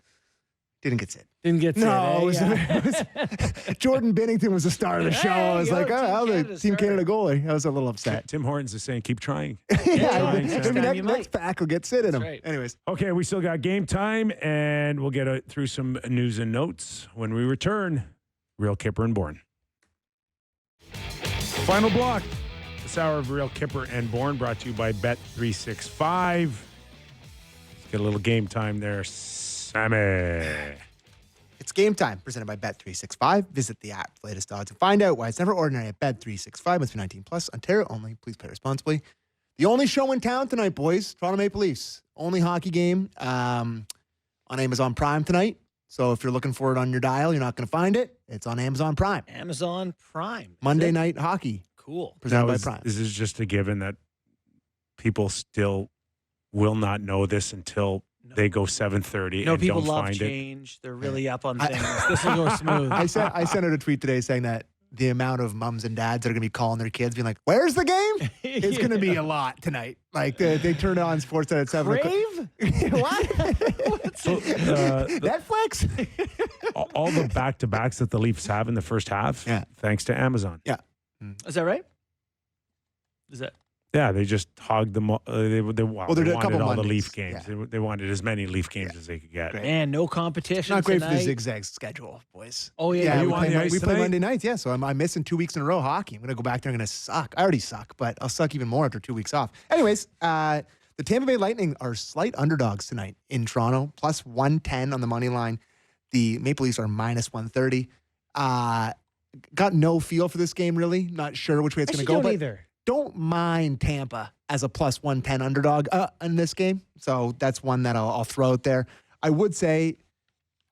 Didn't get Sid. Didn't get No, Sid, it was Jordan Bennington was the star of the show. I was like, "Oh, the Team Canada goalie." I was a little upset. Tim Hortons is saying, keep trying. Maybe next pack will get Sid in him. right. Anyways, Okay, we still got game time, and we'll get through some news and notes when we return. Real Kyper and Bourne. Final block. This hour of Real Kyper and Bourne brought to you by Bet365. Let's get a little game time there, Sammy. it's game time presented by Bet365. Visit the app, latest odds, and find out why it's never ordinary at Bet365. Must be 19 plus. Ontario only. Please play responsibly. The only show in town tonight, boys. Toronto Maple Leafs. Only hockey game on Amazon Prime tonight. So if you're looking for it on your dial, you're not going to find it. It's on Amazon Prime. Amazon Prime. Monday night hockey. Cool. Presented Now, by Prime. Is this just a given that people still will not know this until they go 7:30 No, and people don't love find it? change. They're really up on things. This will go smooth. I sent out a tweet today saying that the amount of mums and dads that are going to be calling their kids being like, "Where's the game?" It's going to be a lot tonight. Like they turn on Sportsnet at 7 o'clock. Brave? What? So, Netflix? all the back-to-backs that the Leafs have in the first half, thanks to Amazon. Yeah. Is that right? Is that? Yeah, they just hogged them. They there are a wanted couple all the Mondays. Leaf games. Yeah. They wanted as many Leaf games as they could get. Great. Man, no competition Not great for the tonight. zigzag schedule, boys. Oh, yeah. Yeah, you we on play, the ice we play tonight? Monday nights. Yeah, so I'm missing 2 weeks in a row hockey. I'm going to go back there. I'm going to suck. I already suck, but I'll suck even more after 2 weeks off. Anyways, the Tampa Bay Lightning are slight underdogs tonight in Toronto, plus 110 on the money line. The Maple Leafs are minus 130. Got no feel for this game, really. Not sure which way it's going to go. But either. don't mind Tampa as a plus 110 underdog in this game. So that's one that I'll throw out there. I would say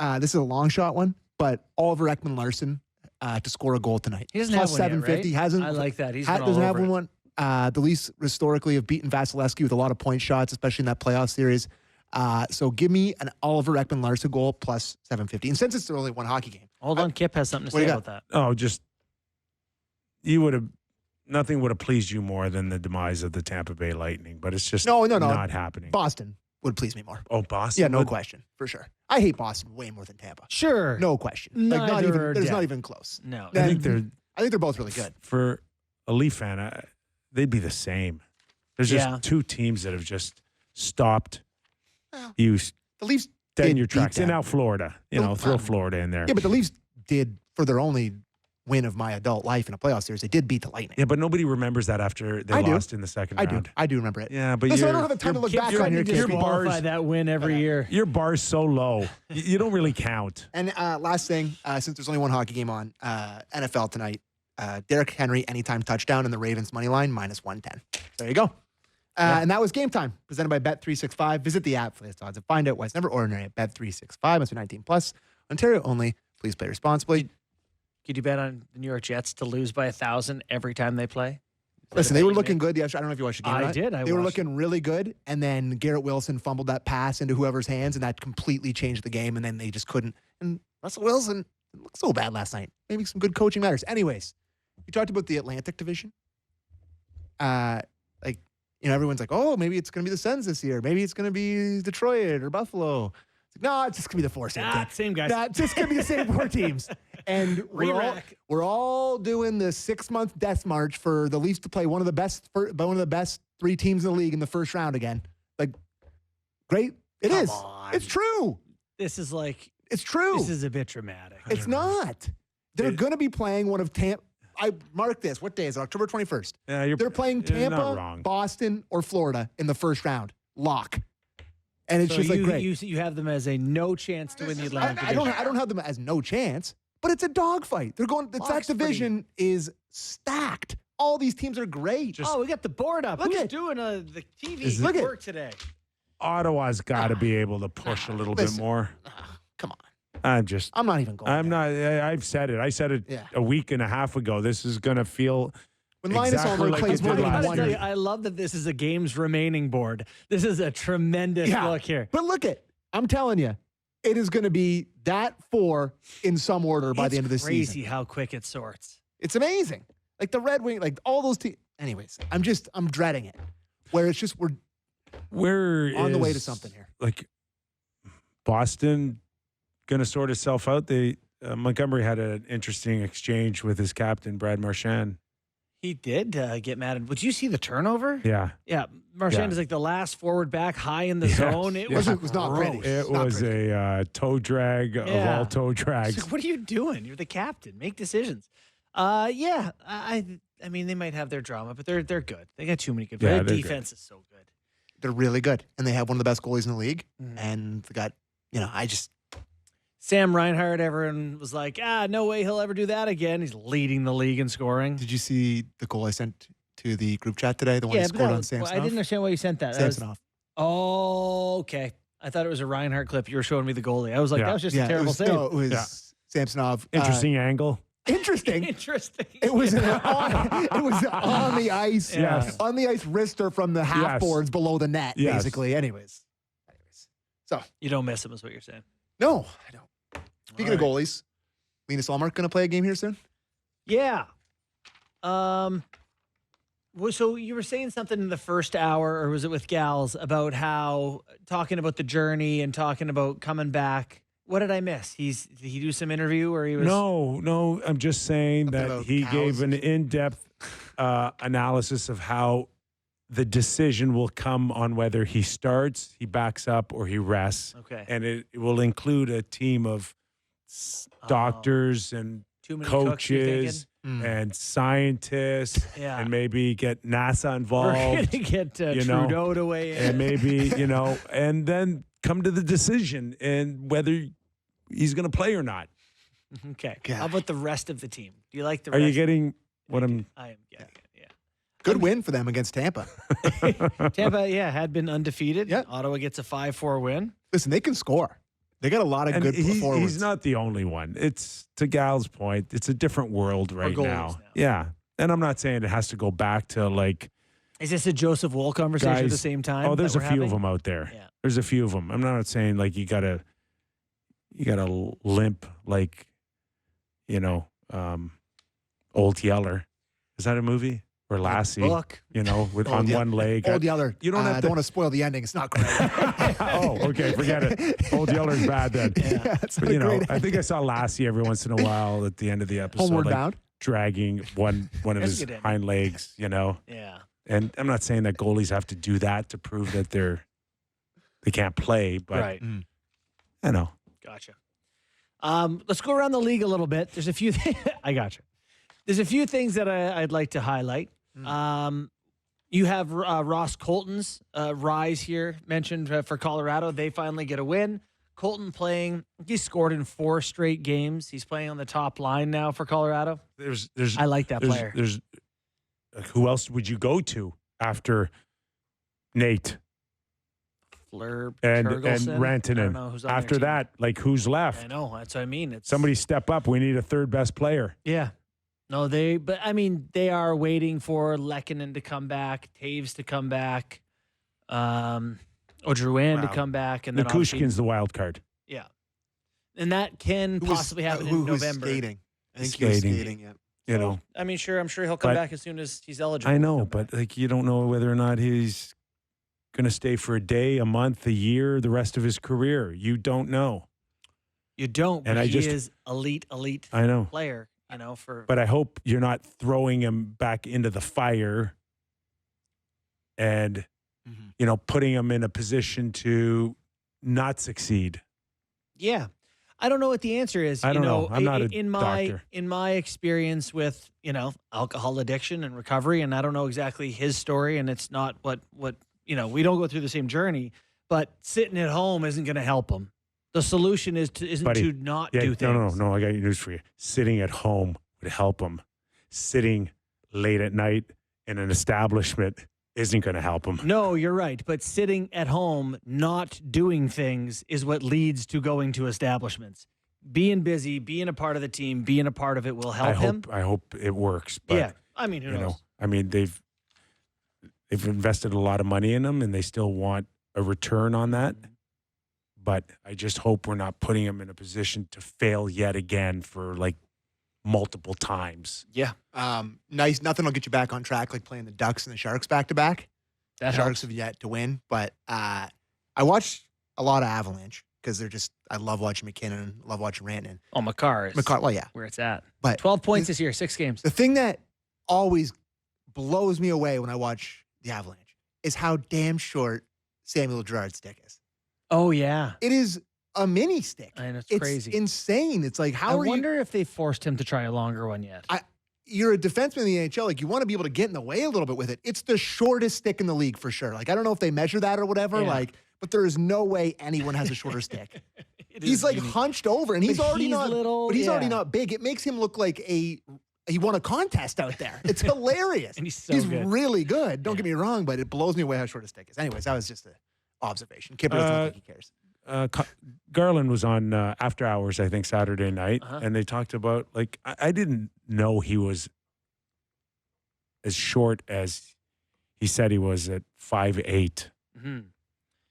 this is a long shot one, but Oliver Ekman-Larsson to score a goal tonight. He doesn't plus have one 750. yet, right? Hasn't. I like that. He's been all doesn't have over one. The Leafs historically have beaten Vasilevsky with a lot of point shots, especially in that playoff series. So give me an Oliver Ekman-Larsson goal plus 750. And since it's only one hockey game. Hold on, Kip has something to What do say you about that. Oh, just you would have. Nothing would have pleased you more than the demise of the Tampa Bay Lightning, but it's just No. not happening. Boston would please me more. Oh, Boston. Yeah, no would? question, for sure. I hate Boston way more than Tampa. Sure. No question. Like, not Neither even, are there's dead. not even close. No. I think they're both really good. for a Leaf fan, they'd be the same. There's just two teams that have just stopped you The Leafs dead in did your beat tracks. And them. now Florida, throw Florida in there. Yeah, but the Leafs did, for their only win of my adult life in a playoff series, they did beat the Lightning. Yeah, but nobody remembers that after they lost in the second round. I do remember it. Yeah, but Listen, I don't have a ton to look back on here. Just KP. qualify that win every year. Your bar's so low. You don't really count. And last thing, since there's only one hockey game on, NFL tonight, Derrick Henry anytime touchdown and the Ravens money line -110. There you go. And that was Game Time, presented by Bet365. Visit the app for latest odds and find out why it's never ordinary at Bet365. Must be 19 plus. Ontario only. Please play responsibly. Could you bet on the New York Jets to lose by 1,000 every time they play? Listen, they were looking good yesterday. I don't know if you watched the game. I did. They were looking really good, and then Garrett Wilson fumbled that pass into whoever's hands, and that completely changed the game, and then they just couldn't. And Russell Wilson looked so bad last night. Maybe some good coaching matters. Anyways, you talked about the Atlantic Division. Everyone's like, oh, maybe it's going to be the Sens this year. Maybe it's going to be Detroit or Buffalo. It's like, no, it's just going to be the four same teams. Same guys. It's just going to be the same four teams. And we're all doing the 6-month death march for the Leafs to play one of the best 3 teams in the league in the first round again. Like, great. It is. Come on. It's true. This is like, It's true. this is a bit dramatic. It's not. They're going to be playing one of Tampa. I mark this. What day is it? October 21st. Yeah, They're playing you're not Tampa, wrong. Boston, or Florida in the first round. Lock. And it's So just like, great. you have them as a no chance to win the Atlantic I Division. don't have them as no chance, but it's a dogfight. They're going. That Lock's division is stacked. All these teams are great. Oh, we got the board up. Look Who's at- doing the TV Is it- Look at- work today? Ottawa's got to be able to push a little bit listen. more. Come on. I'm not even going. I'm there. not. I've said it. I said it Yeah. a week and a half ago. This is going to feel When Linus exactly Ullmark like plays it more did than last one. year. I love that this is a games remaining board. This is a tremendous look here. But look at. I'm telling you, it is going to be that 4 in some order by the end of the crazy season. how quick it sorts. It's amazing. Like the Red Wing, like all those teams. Anyways, I'm dreading it. Where it's just we're on the way to something here. Like Boston going to sort itself out. They Montgomery had an interesting exchange with his captain Brad Marchand. He did get mad. Would you see the turnover? Yeah, Yeah, Marchand Yeah. is like the last forward back high in the Yes. zone. It Yeah. was, It was not gross. pretty. it Not was pretty. a toe drag of Yeah. all toe It's drags. like, what are you doing? You're the captain. Make decisions. Yeah, I mean, they might have their drama, but they're good. They got too many good. Yeah, Their they're defense is so good. They're really good, and they have one of the best goalies in the league. Mhm. And they got, Sam Reinhart, everyone was like, no way he'll ever do that again. He's leading the league in scoring. Did you see the goal I sent to the group chat today? The one he Yeah, scored on I Samsonov? didn't understand why you sent that. That was- Samsonov. Oh, okay. I thought it was a Reinhart clip. You were showing me the goalie. I was like, Yeah. that was just a it terrible was, save. no, it was Yeah. Samsonov. Interesting angle. Interesting. Interesting. It was on the ice. Yes. On the ice wrister from the half Yes. boards below the net, Yes. basically. Anyways. So, You don't miss him, is what you're saying. no, I don't. Speaking of All goalies, Linus Ullmark going to play a game here soon? Yeah. Well, so you were saying something in the first hour, or was it with Gals, about how talking about the journey and talking about coming back. What did I miss? Did he do some interview or he was? No. I'm just saying Something that about he cows. gave an in-depth analysis of how the decision will come on whether he starts, he backs up, or he rests. Okay. And it will include a team of doctors and Too many cooks, you're coaches Mm. and scientists, Yeah. and maybe get NASA We're involved, going to get you know, Trudeau to weigh in. and maybe and then come to the decision and whether he's going to play or not. Okay. God. How about the rest of the team? Do you like the Are rest? you getting what I'm? I am getting it, Good win for them against Tampa. yeah. Tampa, had been undefeated. Yeah. Ottawa gets a 5-4 win. Listen, they can score. They got a lot of And good forwards. he's not the only one. It's to Gal's point. It's a different world right goalies now. now. Yeah, and I'm not saying it has to go back to like Is this a Joseph Wool conversation at the guys. same time? Oh, there's a that we're few of having? them out there. Yeah. There's a few of them. I'm not saying like you gotta limp like Old Yeller. Is that a movie? Or Lassie? Book. With Old on Yeller. one leg. Old Yeller. You don't have I to- don't want to spoil the ending. It's not great. Oh, okay, forget it. Old Yeller's bad then. Yeah, it's But not a great I think I saw Lassie every once in a while at the end of the episode, Homeward like, Bound. dragging one of That's a his good ending. hind legs. Yeah. And I'm not saying that goalies have to do that to prove that they can't play, but Right. I know. Gotcha. Let's go around the league a little bit. There's a few I got you. There's a few things that I'd like to highlight. You have Ross Colton's rise here mentioned for Colorado. They finally get a win. Colton playing, he scored in 4 straight games. He's playing on the top line now for Colorado. I like that player. There's who else would you go to after Nate Fleur and Turgelson? Rantanen? I don't know who's on After their that, like who's left? I know. That's what I mean. It's Somebody step up. We need a third best player. Yeah. No, but I mean, they are waiting for Lehkonen to come back, Taves to come back, Drouin to come back, and then Nikushkin's the wild card. Yeah. And that can possibly happen in November. Skating. I think Skating. he was skating, yeah. You know, I mean, I'm sure he'll come back as soon as he's eligible. I know, but like you don't know whether or not he's going to stay for a day, a month, a year, the rest of his career. You don't know. You don't, but And he is elite I know. player, But I hope you're not throwing him back into the fire and, putting him in a position to not succeed. Yeah. I don't know what the answer is. I don't know. I'm not a doctor. doctor. In my experience with, alcohol addiction and recovery, and I don't know exactly his story, and it's not what we don't go through the same journey, but sitting at home isn't going to help him. The solution isn't to not do things. No, I got news for you. Sitting at home would help him. Sitting late at night in an establishment isn't going to help him. No, you're right. But sitting at home, not doing things is what leads to going to establishments. Being busy, being a part of the team, being a part of it will help him. I hope it works. But, yeah. I mean, who knows? They've invested a lot of money in him and they still want a return on that. But I just hope we're not putting him in a position to fail yet again for like multiple times. Yeah. Nice. Nothing will get you back on track like playing the Ducks and the Sharks back to back. The Sharks have yet to win, but I watched a lot of Avalanche because I love watching McKinnon, love watching Rantanen. Oh, Makar. Well, yeah. Where it's at. But 12 points this year, 6 games. The thing that always blows me away when I watch the Avalanche is how damn short Samuel Girard's stick is. Oh, yeah. It is a mini stick. And it's crazy. It's insane. It's like, I wonder if they forced him to try a longer one yet. You're a defenseman in the NHL. Like, you want to be able to get in the way a little bit with it. It's the shortest stick in the league for sure. Like, I don't know if they measure that or whatever. Yeah. But there is no way anyone has a shorter stick. He's like hunched over, and he's already not little. But he's already not big. It makes him look like he won a contest out there. It's hilarious. And he's good. Really good. Don't get me wrong, but it blows me away how short his stick is. Anyways, that was just an observation. Kyper doesn't think he cares. Garland was on After Hours, I think, Saturday night, and they talked about, like, I didn't know he was as short as he said he was at 5'8".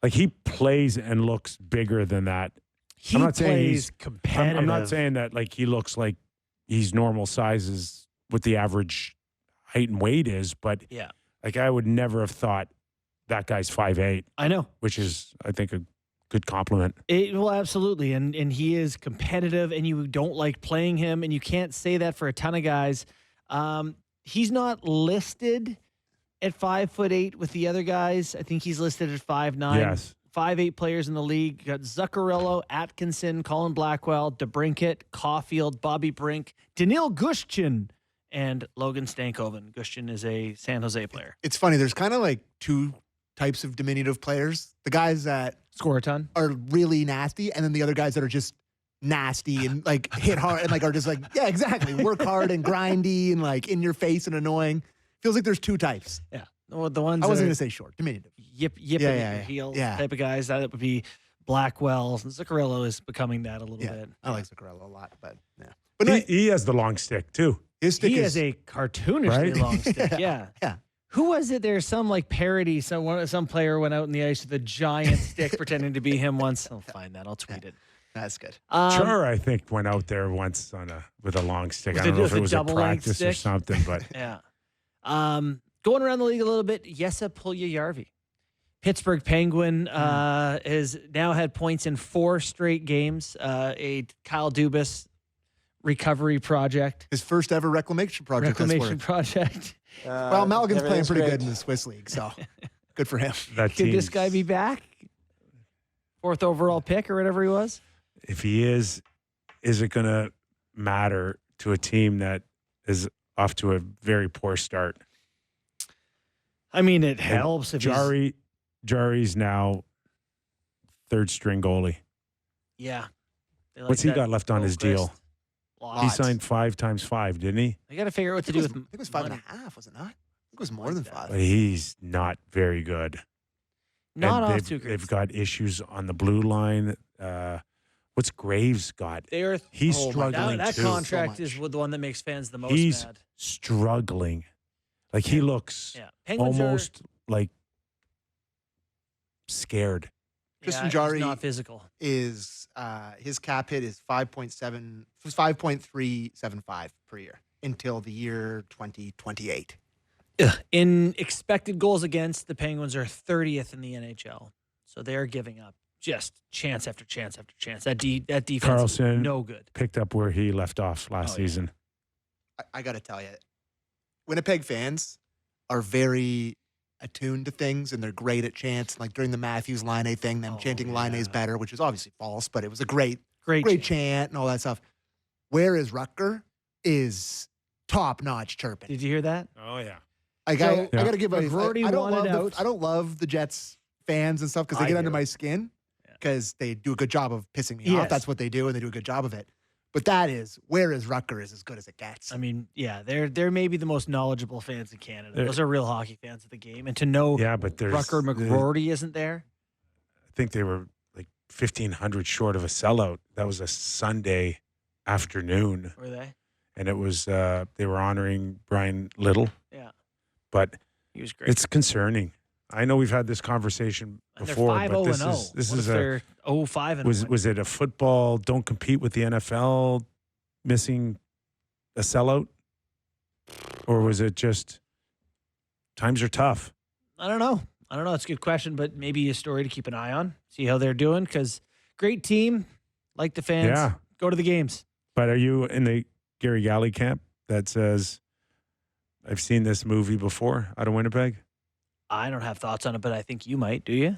Like, he plays and looks bigger than that. I'm not saying he's competitive. I'm not saying that, like, he looks like he's normal sizes what the average height and weight is, but yeah, like, I would never have thought that guy's 5'8". I know. Which is, I think, a good compliment. Well, absolutely. And he is competitive, and you don't like playing him, and you can't say that for a ton of guys. He's not listed at 5'8" with the other guys. I think he's listed at 5'9". Yes. 5'8" players in the league. You got Zuccarello, Atkinson, Colin Blackwell, DeBrincat, Caulfield, Bobby Brink, Daniil Gushchin, and Logan Stankoven. Gushchin is a San Jose player. It's funny. There's kind of like 2 types of diminutive players. The guys that score a ton are really nasty, and then the other guys that are just nasty and like hit hard and like are just like, yeah, exactly. Work hard and grindy and like in your face and annoying. Feels like there's 2 types. Yeah. Well, the ones I wasn't going to say short, diminutive. Yip in your heels type of guys. That would be Blackwell. Zuccarello is becoming that a little bit. I like Zuccarello a lot, but yeah. But he has the long stick too. His stick has a cartoonishly long stick. Yeah. Yeah. Who was it? There's some like parody. Some player went out in the ice with a giant stick pretending to be him once. I'll find that. I'll tweet it. That's good. Chur, I think, went out there once with a long stick. I don't know if it was a practice or something, but yeah. Going around the league a little bit, Jesse Puljujärvi. Pittsburgh Penguin has now had points in 4 straight games. A Kyle Dubas recovery project. His first ever reclamation project. Project. Well, Malgin's playing pretty good in the Swiss League, so good for him. Could this guy be back? 4th overall pick or whatever he was? If he is, is it going to matter to a team that is off to a very poor start? I mean, it helps if Jari's now third string goalie. Yeah. They like What's he that got left on his deal? Lots. He signed 5 times 5, didn't he? They got to figure out what to do with. I think it was 5.5, was it not? I think it was more than 5. But he's not very good. Not And off too great. They've got issues on the blue line. What's Graves got? He's struggling that too. contract So is the one that makes fans the most He's mad. struggling. Like he looks Penguins almost like scared. Christian he's Jarry not physical. is his cap hit is 5.375 per year until the year 2028. In expected goals against, the Penguins are 30th in the NHL. So they're giving up just chance after chance after chance. That defense Carlson is no good. picked up where he left off last season. I got to tell you, Winnipeg fans are very attuned to things, and they're great at chants. Like during the Matthews Line thing, them chanting Line is better, which is obviously false, but it was a great chant and all that stuff. Whereas Rutger is top-notch chirping. Did you hear that? Oh, yeah. I got to give a. McGroarty I don't wanted love out. I don't love the Jets fans and stuff because they get under my skin because they do a good job of pissing me off. That's what they do, and they do a good job of it. But where is Rutger is as good as it gets. I mean, yeah, they're maybe the most knowledgeable fans in Canada. Those are real hockey fans of the game. And to know but there's Rutger McGroarty isn't there. I think they were like 1,500 short of a sellout. That was a Sunday afternoon. Were they? And it was they were honoring Brian Little. Yeah. But he was great. It's concerning. I know we've had this conversation before, they're 5-0 but this and 0. is What if they're 0-5 and was it a football don't compete with the NFL missing a sellout, or was it just times are tough? I don't know. It's a good question, but maybe a story to keep an eye on. See how they're doing, because great team, like the fans. Yeah. Go to the games. But are you in the Garry Galley camp that says, I've seen this movie before out of Winnipeg? I don't have thoughts on it, but I think you might. Do you?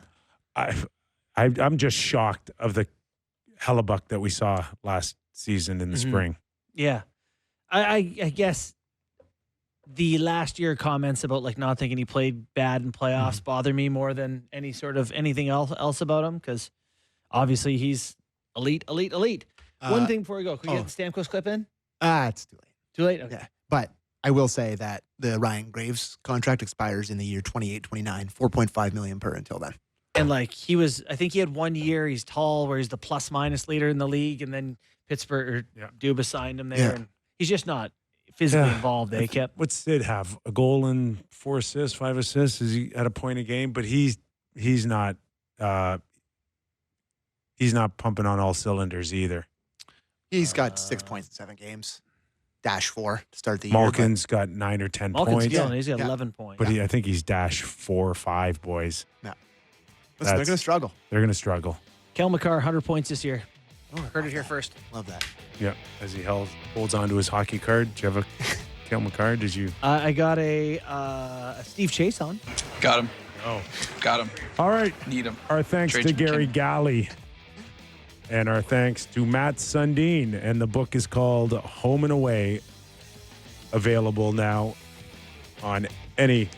I'm just shocked of the hellebuck that we saw last season in the spring. Yeah. I guess the last year comments about like not thinking he played bad in playoffs bother me more than anything else about him, because obviously he's elite. One thing before we go, can we get the Stamkos clip in? It's too late. Too late? Okay. Yeah. But I will say that the Ryan Graves contract expires in the year 28-29, $4.5 million per until then. And like I think he had 1 year, he's tall, where he's the plus minus leader in the league, and then Pittsburgh Dubas signed him there, and he's just not physically involved. They kept. What's Sid have? A goal and 4 assists, 5 assists? Is he at a point a game? But he's not pumping on all cylinders either. He's got 6 points in 7 games. -4 to start the Malkin's got 9 or 10 points. He's got 11 points. But I think he's -4 or 5, boys. Yeah. Listen, they're going to struggle. They're going to struggle. Kel McCarr, 100 points this year. Heard it here first. Love that. Yeah, as he holds on to his hockey card. Do you have a Kel McCarr? Did you? I got a Steve Chase on. Got him. Oh. Got him. All right. Need him. Our thanks Trade to McKee. Garry Galley. And our thanks to Mats Sundin. And the book is called Home and Away. Available now on any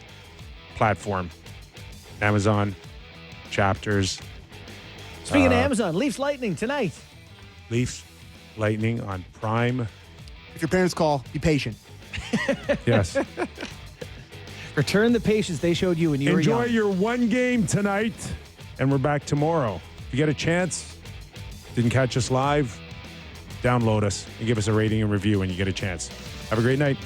platform. Amazon, Chapters. Speaking of Amazon, Leafs Lightning tonight. Leafs Lightning on Prime. If your parents call, be patient. Yes. Return the patience they showed you when you were young. Enjoy your one game tonight, and we're back tomorrow. If you get a chance, didn't catch us live, download us and give us a rating and review when you get a chance. Have a great night.